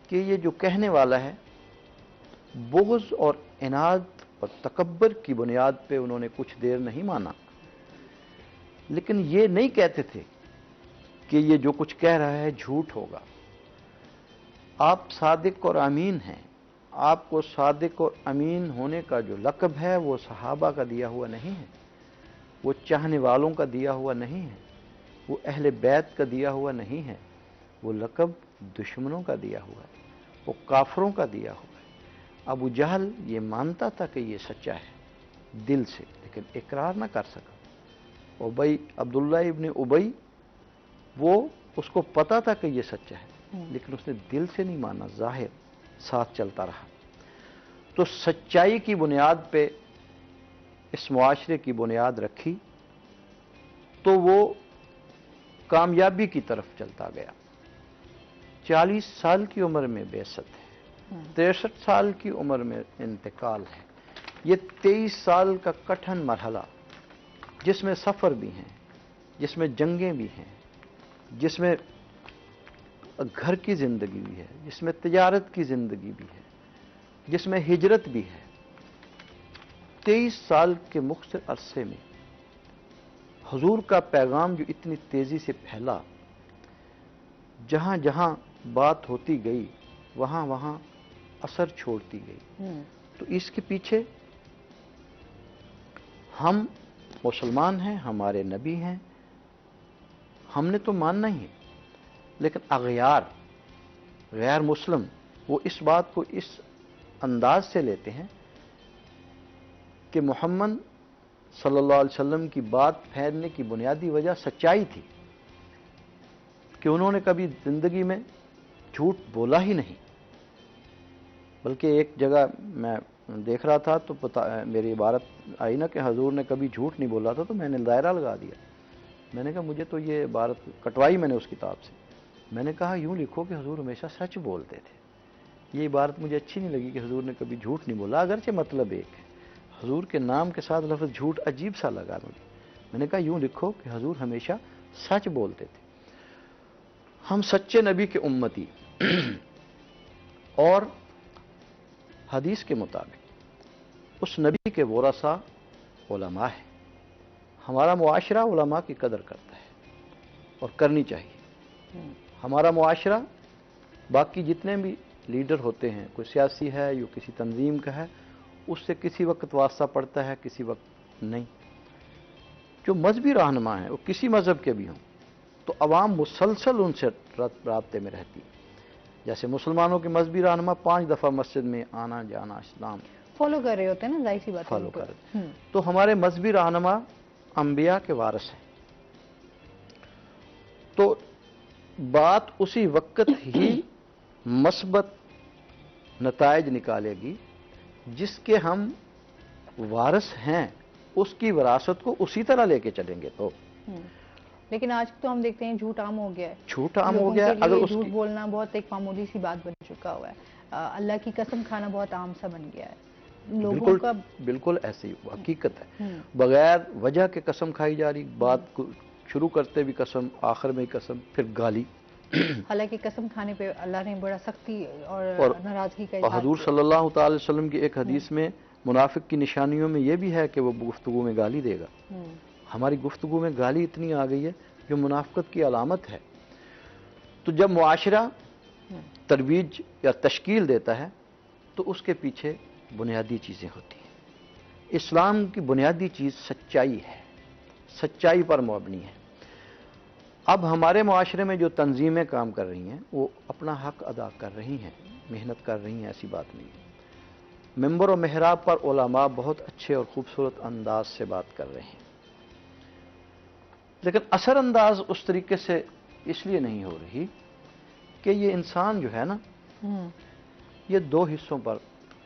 कि ये जो कहने वाला है बुग़्ज़ और इनाद और तकब्बर की बुनियाद पे उन्होंने कुछ देर नहीं माना, लेकिन ये नहीं कहते थे कि ये जो कुछ कह रहा है झूठ होगा। आप सादिक और अमीन हैं, आपको सादिक और अमीन होने का जो लक़ब है वो सहाबा का दिया हुआ नहीं है, वो चाहने वालों का दिया हुआ नहीं है, वो अहले बैत का दिया हुआ नहीं है, वो लक़ब दुश्मनों का दिया हुआ है, वो काफरों का दिया हुआ है। अबू जहल ये मानता था कि ये सच्चा है दिल से, लेकिन इकरार ना कर सका। उबई, अब्दुल्ला इब्न उबई, वो उसको पता था कि ये सच्चा है लेकिन उसने दिल से नहीं माना, जाहिर साथ चलता रहा। तो सच्चाई की बुनियाद पे इस मुआशरे की बुनियाद रखी तो वो कामयाबी की तरफ चलता गया। 40 साल की उम्र में बेसत है, 63 साल की उम्र में इंतकाल है। ये 23 साल का कठिन मरहला जिसमें सफ़र भी हैं, जिसमें जंगें भी हैं, जिसमें घर की ज़िंदगी भी है, जिसमें तिजारत की ज़िंदगी भी है, जिसमें हिजरत भी है। 23 साल के मुख्तसर अरसे में हुजूर का पैगाम जो इतनी तेज़ी से फैला, जहाँ जहाँ बात होती गई वहाँ वहाँ असर छोड़ती गई। तो इसके पीछे हम मुसलमान हैं, हमारे नबी हैं, हमने तो मानना ही है, लेकिन अगयार गैर मुस्लिम वो इस बात को इस अंदाज से लेते हैं कि मोहम्मद सल्लल्लाहु अलैहि वसल्लम की बात फैलने की बुनियादी वजह सच्चाई थी कि उन्होंने कभी जिंदगी में झूठ बोला ही नहीं। बल्कि एक जगह मैं देख रहा था तो पता मेरी इबारत आई ना कि हजूर ने कभी झूठ नहीं बोला था, तो मैंने दायरा लगा दिया। मैंने कहा मुझे तो ये इबारत कटवाई मैंने उस किताब से। मैंने कहा यूँ लिखो कि हजूर हमेशा सच बोलते थे। ये इबारत मुझे अच्छी नहीं लगी कि हजूर ने कभी झूठ नहीं बोला, अगरचे मतलब एक है। हजूर के नाम के साथ लफ्ज़ झूठ अजीब सा लगा मुझे। मैंने कहा यूँ लिखो कि हजूर हमेशा सच बोलते थे। हम सच्चे नबी के उम्मती और हदीस के मुताबिक उस नबी के वरसा उलमा है। हमारा मुआशरा उलमा की कदर करता है और करनी चाहिए। हमारा मुआशरा बाकी जितने भी लीडर होते हैं, कोई सियासी है या किसी तंजीम का है, उससे किसी वक्त वास्ता पड़ता है, किसी वक्त नहीं। जो मजहबी रहनुमा है वो किसी मजहब के भी हों तो अवाम मुसलसल उनसे राब्ते में रहती है। जैसे मुसलमानों के मजहबी रहनुमा 5 दफ़ा मस्जिद में आना जाना इस्लाम। फॉलो कर रहे होते हैं ना, जाहिर सी बात है फॉलो कर रहे हैं। तो हमारे मजहबी रहनुमा अंबिया के वारिस हैं, तो बात उसी वक्त ही मस्बत नताइज निकालेगी जिसके हम वारिस हैं, उसकी विरासत को उसी तरह लेके चलेंगे। तो लेकिन आज तो हम देखते हैं झूठ आम हो गया है, झूठ आम हो गया है, अगर झूठ बोलना बहुत एक मामूली सी बात बन चुका हुआ है, अल्लाह की कसम खाना बहुत आम सा बन गया है लोगों का। बिल्कुल ऐसी हकीकत है, बगैर वजह के कसम खाई जा रही, बात को शुरू करते भी कसम, आखिर में कसम, फिर गाली। हालांकि कसम खाने पे अल्लाह ने बड़ा सख्ती और नाराजगी का इजहार हुजूर सल्लल्लाहु अलैहि वसल्लम की एक हदीस में मुनाफिक की निशानियों में यह भी है कि वो गुफ्तगू में गाली देगा। हमारी गुफ्तगू में गाली इतनी आ गई है जो मुनाफिकत की अलामत है। तो जब मुआशरा तरवीज या तश्कील देता है तो उसके पीछे बुनियादी चीज़ें होती हैं। इस्लाम की बुनियादी चीज़ सच्चाई है, सच्चाई पर मबनी है। अब हमारे मुआशरे में जो तंजीमें काम कर रही हैं वो अपना हक अदा कर रही हैं, मेहनत कर रही हैं, ऐसी बात नहीं है। मिंबर और मेहराब पर उलमा बहुत अच्छे और खूबसूरत अंदाज से बात कर रहे हैं, लेकिन असर अंदाज उस तरीके से इसलिए नहीं हो रही कि ये इंसान जो है ना, ये दो हिस्सों पर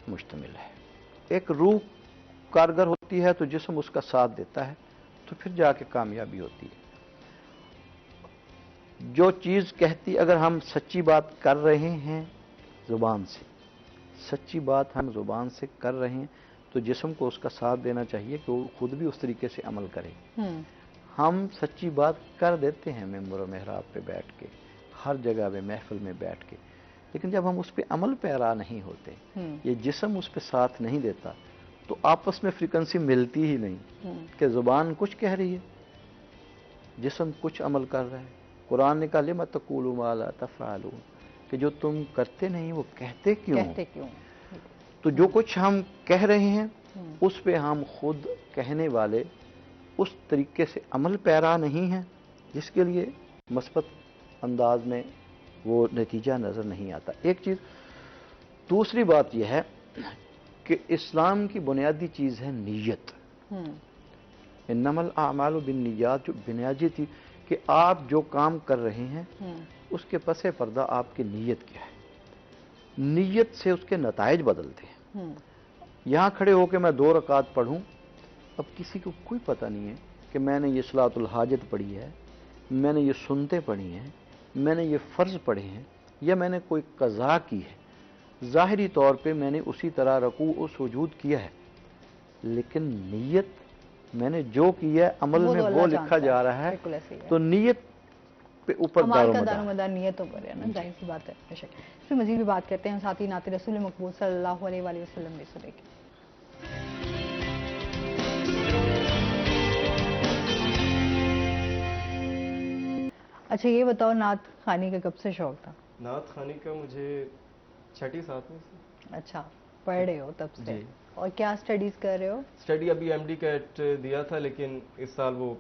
मुश्तमिल है। एक रूह कारगर होती है तो जिस्म उसका साथ देता है, तो फिर जाके कामयाबी होती है। जो चीज़ कहती, अगर हम सच्ची बात कर रहे हैं ज़ुबान से, सच्ची बात हम ज़ुबान से कर रहे हैं तो जिस्म को उसका साथ देना चाहिए कि वो खुद भी उस तरीके से अमल करे। हम सच्ची बात कर देते हैं मिंबर और मेहराब पे बैठ के, हर जगह पे महफिल में बैठ के, लेकिन जब हम उस पर अमल पैरा नहीं होते, ये जिस्म उस पर साथ नहीं देता, तो आपस में फ्रीक्वेंसी मिलती ही नहीं कि ज़ुबान कुछ कह रही है, जिस्म कुछ अमल कर रहा है। कुरान ने कहा लिमा तक़ूलू मा ला तफ़अलून, कि जो तुम करते नहीं वो कहते क्यों? तो जो कुछ हम कह रहे हैं उस पे हम खुद कहने वाले उस तरीके से अमल पैरा नहीं है जिसके लिए मस्बत अंदाज में वो नतीजा नज़र नहीं आता। एक चीज़। दूसरी बात यह है कि इस्लाम की बुनियादी चीज़ है नीयत। इन्नमल आमालु बिन्नियात, जो बुनियादी थी कि आप जो काम कर रहे हैं उसके पसे पर्दा आपकी नीयत क्या है। नीयत से उसके नताइज बदलते हैं। यहाँ खड़े होकर मैं 2 रकात पढ़ूं, अब किसी को कोई पता नहीं है कि मैंने ये सलातुल हाजत पढ़ी है, मैंने ये सुन्नतें पढ़ी हैं, मैंने ये फ़र्ज़ पढ़े हैं, या मैंने कोई क़ज़ा की है। ज़ाहिरी तौर पे मैंने उसी तरह रकू और सुजूद किया है, लेकिन नीयत मैंने जो किया है अमल में वो लिखा जा रहा है। तो नीयत पे ऊपर दारोमदार नियतों पर है ना, जाहिर सी बात है। बेशक इस पर मज़ीद भी बात करते हैं, साथ ही नाते रसूल मकबूल सल्लल्लाहु अलैहि वसल्लम से लेकर। अच्छा ये बताओ, नात खानी का कब से शौक था? नात खानी का मुझे 6ठी 7वीं से। अच्छा, पढ़ रहे हो तब से? और क्या स्टडीज कर रहे हो? स्टडी अभी एमडी कैट दिया था, लेकिन इस साल वो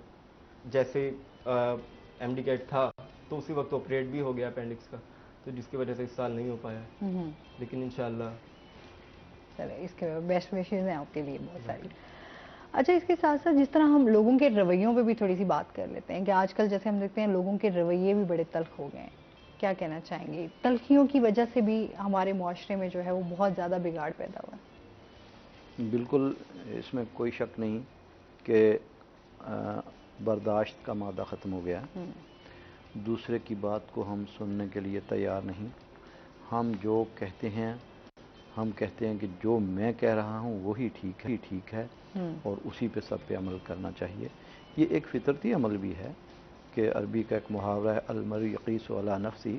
जैसे एमडी कैट था तो उसी वक्त ऑपरेट भी हो गया अपेंडिक्स का, तो जिसकी वजह से इस साल नहीं हो पाया, लेकिन इंशाल्लाह। चले, इसके बेस्ट विशेस हैं आपके लिए बहुत सारी। अच्छा, इसके साथ साथ जिस तरह हम लोगों के रवैयों पे भी थोड़ी सी बात कर लेते हैं कि आजकल जैसे हम देखते हैं लोगों के रवैये भी बड़े तल्ख हो गए हैं, क्या कहना चाहेंगे? तल्खियों की वजह से भी हमारे मुआशरे में जो है वो बहुत ज़्यादा बिगाड़ पैदा हुआ है। बिल्कुल, इसमें कोई शक नहीं कि बर्दाश्त का मादा ख़त्म हो गया। दूसरे की बात को हम सुनने के लिए तैयार नहीं। हम जो कहते हैं, हम कहते हैं कि जो मैं कह रहा हूँ वही ठीक है और उसी पे सब पे अमल करना चाहिए। ये एक फितरती अमल भी है कि अरबी का एक मुहावरा है अलमरी यकीस अला नफ्सी,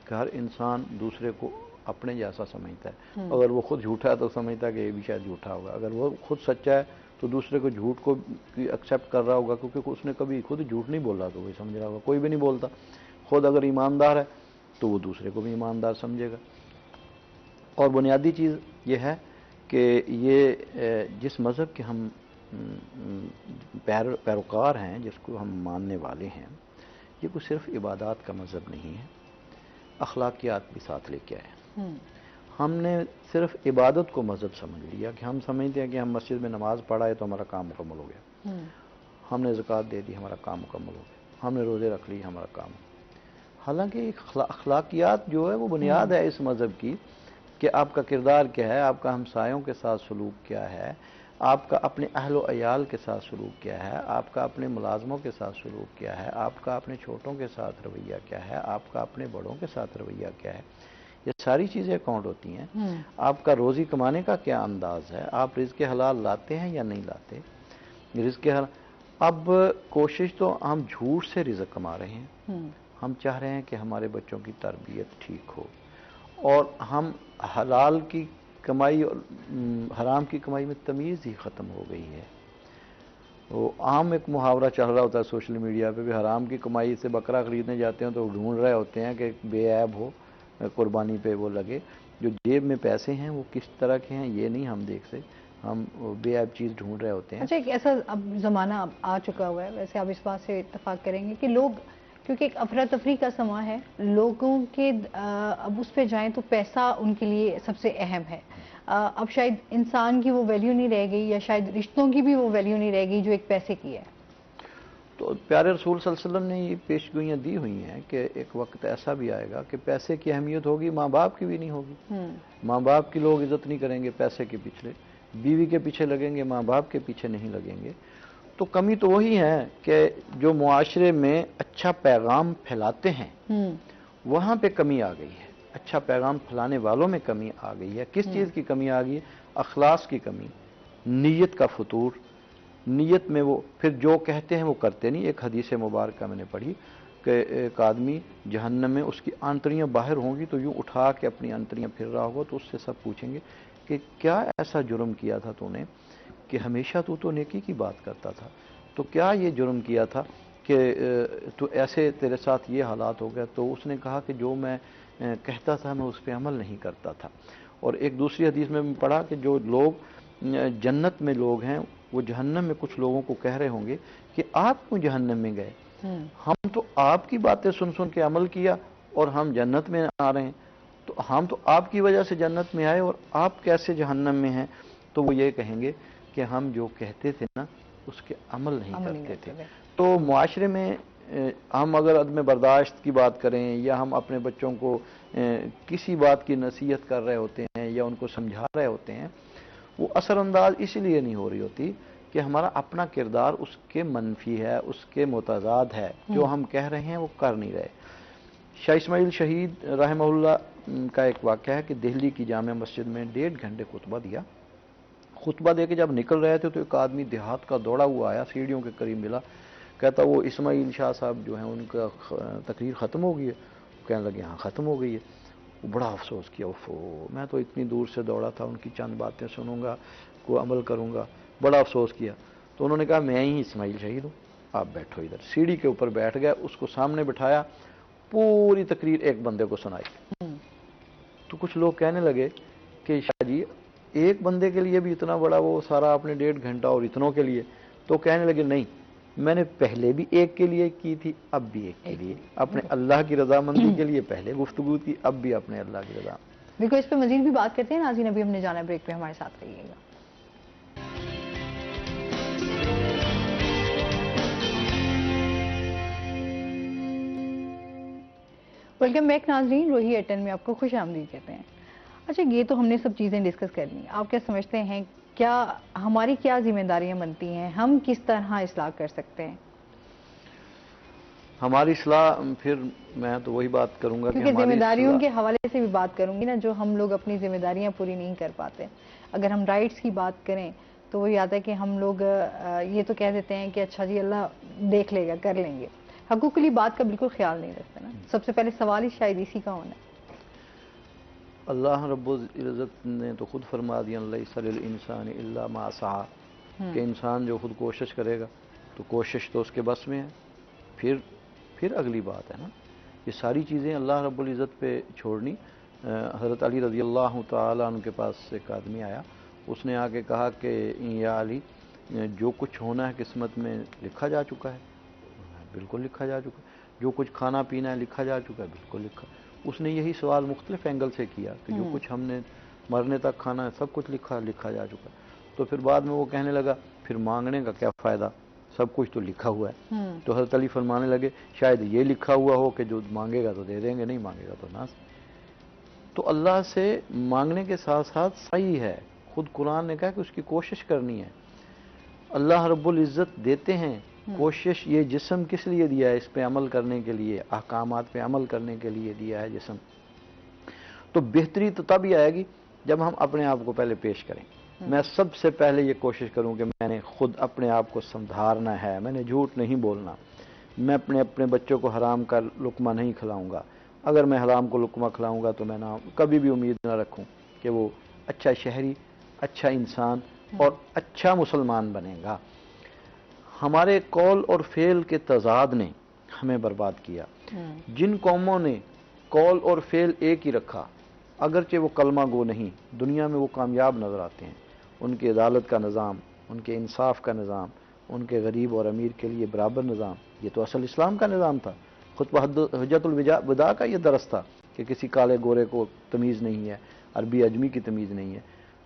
कि हर इंसान दूसरे को अपने जैसा समझता है। अगर वो खुद झूठा है तो समझता है कि ये भी शायद झूठा होगा, अगर वो खुद सच्चा है तो दूसरे को झूठ को एक्सेप्ट कर रहा होगा, क्योंकि उसने कभी खुद झूठ नहीं बोला तो वही समझ रहा होगा। कोई भी नहीं बोलता। खुद अगर ईमानदार है तो वो दूसरे को भी ईमानदार समझेगा। और बुनियादी चीज़ ये है कि ये जिस मज़हब के हम पैरोकार हैं, जिसको हम मानने वाले हैं, ये कोई सिर्फ इबादत का मज़हब नहीं है, अखलाकियात भी साथ लेके आए। हमने सिर्फ इबादत को मजहब समझ लिया कि हम समझते हैं कि हम मस्जिद में नमाज पढ़ा है तो हमारा काम मुकम्मल हो गया, हमने ज़कात दे दी हमारा काम मुकम्मल हो गया, हमने रोज़े रख ली हमारा काम। हालांकि अखलाकियात जो है वो बुनियाद है इस मज़हब की कि आपका किरदार क्या है, आपका हमसायों के साथ सलूक क्या है, आपका अपने अहलो अयाल के साथ सलूक क्या है, आपका अपने मुलाजमों के साथ सलूक क्या है, आपका अपने छोटों के साथ रवैया क्या है, आपका अपने बड़ों के साथ रवैया क्या है, ये सारी चीज़ें अकाउंट होती हैं। आपका रोज़ी कमाने का क्या अंदाज है, आप रिज़्क़ हलाल लाते हैं या नहीं लाते, रिज़्क़ हलाल। अब कोशिश तो हम झूठ से रिज़्क़ कमा रहे हैं, हम चाह रहे हैं कि हमारे बच्चों की तरबियत ठीक हो, और हम हलाल की कमाई और हराम की कमाई में तमीज़ ही ख़त्म हो गई है। वो आम एक मुहावरा चल रहा होता है सोशल मीडिया पे भी, हराम की कमाई से बकरा ख़रीदने जाते हैं तो ढूंढ रहे होते हैं कि बेऐब हो, कुर्बानी पे वो लगे। जो जेब में पैसे हैं वो किस तरह के हैं ये नहीं हम देख सकते, हम बेऐब चीज़ ढूंढ रहे होते हैं। अच्छा, एक ऐसा अब ज़माना आ चुका हुआ है, वैसे आप इस बात से इत्तेफाक करेंगे कि लोग, क्योंकि एक अफरा तफरी का समा है, लोगों के अब उस पर जाएं तो पैसा उनके लिए सबसे अहम है। अब शायद इंसान की वो वैल्यू नहीं रह गई, या शायद रिश्तों की भी वो वैल्यू नहीं रह गई जो एक पैसे की है। तो प्यारे रसूल सल्लल्लाहु अलैहि वसल्लम ने ये पेशगोइयाँ दी हुई हैं कि एक वक्त ऐसा भी आएगा कि पैसे की अहमियत होगी, माँ बाप की भी नहीं होगी। माँ बाप की लोग इज्जत नहीं करेंगे पैसे के पीछे, बीवी के पीछे लगेंगे, माँ बाप के पीछे नहीं लगेंगे। तो कमी तो वही है कि जो मुआशरे में अच्छा पैगाम फैलाते हैं वहाँ पे कमी आ गई है, अच्छा पैगाम फैलाने वालों में कमी आ गई है। किस चीज़ की कमी आ गई है? अखलास की कमी, नीयत का फतूर, नीयत में वो फिर जो कहते हैं वो करते नहीं। एक हदीस मुबारक मैंने पढ़ी कि एक आदमी जहन्नम में उसकी आंतड़ियाँ बाहर होंगी तो यूँ उठा के अपनी आंतड़ियाँ फिर रहा होगा, तो उससे सब पूछेंगे कि क्या ऐसा जुर्म किया था तूने कि हमेशा तू तो नेकी की बात करता था, तो क्या ये जुर्म किया था कि तो ऐसे तेरे साथ ये हालात हो गया? तो उसने कहा कि जो मैं कहता था मैं उस पर अमल नहीं करता था। और एक दूसरी हदीस में पढ़ा कि जो लोग जन्नत में लोग हैं वो जहन्नम में कुछ लोगों को कह रहे होंगे कि आप क्यों जहन्नम में गए, हम तो आपकी बातें सुन सुन के अमल किया और हम जन्नत में आ रहे हैं, तो हम तो आपकी वजह से जन्नत में आए और आप कैसे जहन्नम में हैं? तो वो ये कहेंगे कि हम जो कहते थे ना उसके अमल नहीं करते थे। तो मुआशरे में हम अगर अदम बर्दाश्त की बात करें या हम अपने बच्चों को किसी बात की नसीहत कर रहे होते हैं या उनको समझा रहे होते हैं, वो असरअंदाज इसलिए नहीं हो रही होती कि हमारा अपना किरदार उसके मनफी है, उसके मुतज़ाद है, जो हम कह रहे हैं वो कर नहीं रहे। शाह इस्माइल शहीद रहमहुल्लाह का एक वाक़या है कि दिल्ली की जामे मस्जिद में 1.5 घंटे खुतबा दिया। खुतबा दे के जब निकल रहे थे तो एक आदमी देहात का दौड़ा हुआ आया, सीढ़ियों के करीब मिला, कहता वो इस्माइल शाह साहब जो हैं उनका तकरीर ख़त्म हो गई है। कहने लगे हाँ ख़त्म हो गई है। वो बड़ा अफसोस किया, ओफो मैं तो इतनी दूर से दौड़ा था, उनकी चंद बातें सुनूंगा, को अमल करूंगा, बड़ा अफसोस किया। तो उन्होंने कहा मैं ही इस्माइल शहीद हूँ, आप बैठो इधर। सीढ़ी के ऊपर बैठ गए, उसको सामने बिठाया, पूरी तकरीर एक बंदे को सुनाई। तो कुछ लोग कहने लगे कि शाह जी एक बंदे के लिए भी इतना बड़ा वो सारा आपने 1.5 घंटा और इतनों के लिए? तो कहने लगे नहीं, मैंने पहले भी एक के लिए की थी, अब भी एक के लिए, अपने अल्लाह की रजामंदी के लिए पहले गुफ्तगू की, अब भी अपने अल्लाह की रजा। देखो इस पे मजीद भी बात करते हैं नाज़रीन, अभी हमने जाना है ब्रेक पे, हमारे साथ रहिएगा। वेलकम बैक नाज़रीन, रोही एटन में आपको खुश आमदीद कहते हैं। अच्छा, ये तो हमने सब चीज़ें डिस्कस कर ली, आप क्या समझते हैं, क्या हमारी क्या जिम्मेदारियां बनती हैं, हम किस तरह इस्लाह कर सकते हैं? हमारी इस्लाह, फिर मैं तो वही बात करूंगा कि हमारी जिम्मेदारियों के हवाले से भी बात करूंगी ना, जो हम लोग अपनी जिम्मेदारियां पूरी नहीं कर पाते। अगर हम राइट्स की बात करें तो वही आता है कि हम लोग ये तो कह देते हैं कि अच्छा जी अल्लाह देख लेगा, कर लेंगे, हकूक़ी बात का बिल्कुल ख्याल नहीं रखते ना। सबसे पहले सवाल ही शायद इसी का होना है। अल्लाह रब्बुल इज़्ज़त ने तो खुद फरमा दिया लैसा लिल इंसान इल्ला मा सआ, कि इंसान जो खुद कोशिश करेगा तो कोशिश तो उसके बस में है। फिर अगली बात है ना, ये सारी चीज़ें अल्लाह रब्बुल इज़्ज़त पे छोड़नी। हज़रत अली रज़ी अल्लाह तआला उनके पास एक आदमी आया, उसने आके कहा कि या अली, जो कुछ होना है किस्मत में लिखा जा चुका है। बिल्कुल लिखा जा चुका है। जो कुछ खाना पीना है लिखा जा चुका है, बिल्कुल लिखा। اس نے یہی سوال مختلف اینگل سے کیا کہ جو کچھ ہم نے مرنے تک کھانا ہے سب کچھ لکھا جا چکا. تو پھر بعد میں وہ کہنے لگا پھر مانگنے کا کیا فائدہ، سب کچھ تو لکھا ہوا ہے. تو حضرت علی فرمانے لگے شاید یہ لکھا ہوا ہو کہ جو مانگے گا تو دے دیں گے، نہیں مانگے گا تو نہ. تو اللہ سے مانگنے کے ساتھ ساتھ صحیح ہے، خود قرآن نے کہا کہ اس کی کوشش کرنی ہے. اللہ رب العزت دیتے ہیں. کوشش یہ جسم کس لیے دیا ہے؟ اس پہ عمل کرنے کے لیے، احکامات پہ عمل کرنے کے لیے دیا ہے جسم. تو بہتری تو تب ہی آئے گی جب ہم اپنے آپ کو پہلے پیش کریں. میں سب سے پہلے یہ کوشش کروں کہ میں نے خود اپنے آپ کو سنبھالنا ہے، میں نے جھوٹ نہیں بولنا، میں اپنے بچوں کو حرام کا لقمہ نہیں کھلاؤں گا. اگر میں حرام کو لقمہ کھلاؤں گا تو میں کبھی بھی امید نہ رکھوں کہ وہ اچھا شہری، اچھا انسان اور اچھا مسلمان بنے گا. ہمارے قول اور فعل کے تضاد نے ہمیں برباد کیا. جن قوموں نے قول اور فعل ایک ہی رکھا، اگرچہ وہ کلمہ گو نہیں، دنیا میں وہ کامیاب نظر آتے ہیں. ان کی عدالت کا نظام، ان کے انصاف کا نظام، ان کے غریب اور امیر کے لیے برابر نظام، یہ تو اصل اسلام کا نظام تھا. خطبہ حجت الوداع کا یہ درس تھا کہ کسی کالے گورے کو تمیز نہیں ہے، عربی عجمی کی تمیز نہیں ہے.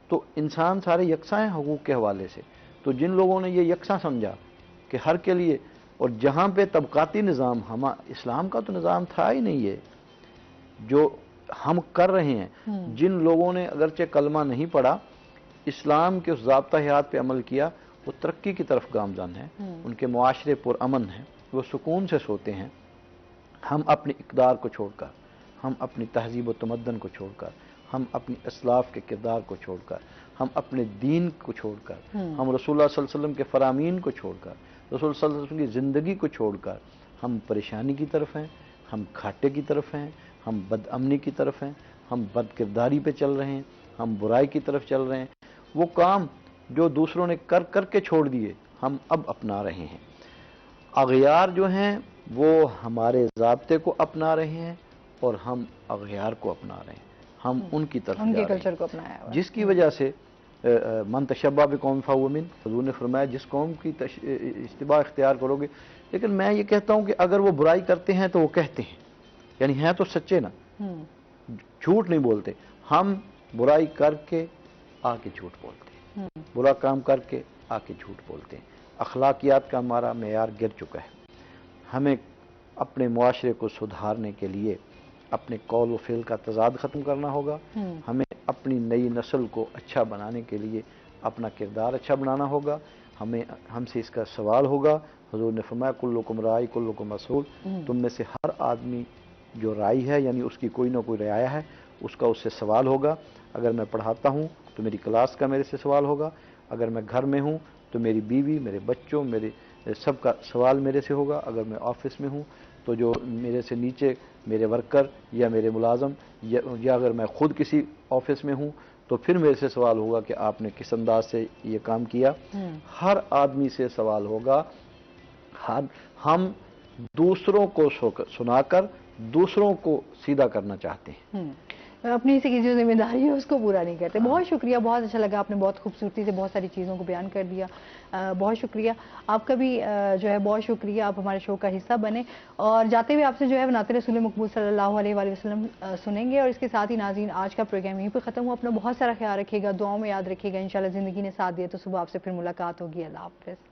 تو انسان سارے یکساں ہیں حقوق کے حوالے سے. تو جن لوگوں نے یہ یکساں سمجھا کہ ہر کے لیے، اور جہاں پہ طبقاتی نظام، اسلام کا تو نظام تھا ہی نہیں. یہ جو ہم کر رہے ہیں، جن لوگوں نے اگرچہ کلمہ نہیں پڑھا، اسلام کے اس ضابطہ حیات پہ عمل کیا، وہ ترقی کی طرف گامزن ہیں. ان کے معاشرے پرامن ہیں، وہ سکون سے سوتے ہیں. ہم اپنی اقدار کو چھوڑ کر، ہم اپنی تہذیب و تمدن کو چھوڑ کر، ہم اپنی اسلاف کے کردار کو چھوڑ کر، ہم اپنے دین کو چھوڑ کر، ہم رسول اللہ صلی اللہ علیہ وسلم کے فرامین کو چھوڑ کر، رسول صلی اللہ علیہ وسلم کی زندگی کو چھوڑ کر ہم پریشانی کی طرف ہیں، ہم گھاٹے کی طرف ہیں، ہم بد امنی کی طرف ہیں، ہم بد کرداری پہ چل رہے ہیں، ہم برائی کی طرف چل رہے ہیں. وہ کام جو دوسروں نے کر کے چھوڑ دیے ہم اب اپنا رہے ہیں. اغیار جو ہیں وہ ہمارے ضابطے کو اپنا رہے ہیں اور ہم اغیار کو اپنا رہے ہیں. ہم ان کی طرف ان کے جا رہے کلچر ہیں کو اپنایا ہوا ہے. جس کی وجہ سے من تشبہ بقوم فہو من، حضور نے فرمایا جس قوم کی اتباع اختیار کرو گے. لیکن میں یہ کہتا ہوں کہ اگر وہ برائی کرتے ہیں تو وہ کہتے ہیں، یعنی ہیں تو سچے نا، جھوٹ نہیں بولتے. ہم برائی کر کے آ کے جھوٹ بولتے ہیں، برا کام کر کے آ کے جھوٹ بولتے ہیں. اخلاقیات کا ہمارا معیار گر چکا ہے. ہمیں اپنے معاشرے کو سدھارنے کے لیے اپنے قول و فعل کا تضاد ختم کرنا ہوگا. ہمیں اپنی نئی نسل کو اچھا بنانے کے لیے اپنا کردار اچھا بنانا ہوگا. ہم سے اس کا سوال ہوگا. حضور نے فرمایا کلکم رائی کلکم مسئول، تم میں سے ہر آدمی جو رائی ہے یعنی اس کی کوئی نہ کوئی رعایا ہے، اس کا اس سے سوال ہوگا. اگر میں پڑھاتا ہوں تو میری کلاس کا میرے سے سوال ہوگا. اگر میں گھر میں ہوں تو میری بیوی، میرے بچوں، میرے سب کا سوال میرے سے ہوگا. اگر میں آفس میں ہوں تو جو میرے سے نیچے میرے ورکر یا میرے ملازم یا اگر میں خود کسی آفس میں ہوں تو پھر میرے سے سوال ہوگا کہ آپ نے کس انداز سے یہ کام کیا. ہر آدمی سے سوال ہوگا. ہم دوسروں کو سنا کر دوسروں کو سیدھا کرنا چاہتے ہیں، اپنی سے کی جو ذمہ داری ہے اس کو پورا نہیں کرتے. بہت شکریہ، بہت اچھا لگا، آپ نے بہت خوبصورتی سے بہت ساری چیزوں کو بیان کر دیا. بہت شکریہ آپ کا بھی جو ہے، بہت شکریہ آپ ہمارے شو کا حصہ بنے. اور جاتے ہوئے آپ سے جو ہے نعت رسول مقبول صلی اللہ علیہ وآلہ وسلم سنیں گے. اور اس کے ساتھ ہی ناظرین آج کا پروگرام یہیں پہ ختم ہوا. اپنا بہت سارا خیال رکھیے گا، دعاؤں میں یاد رکھیے گا. انشاءاللہ زندگی نے ساتھ دیا تو صبح آپ سے پھر ملاقات ہوگی. اللہ حافظ.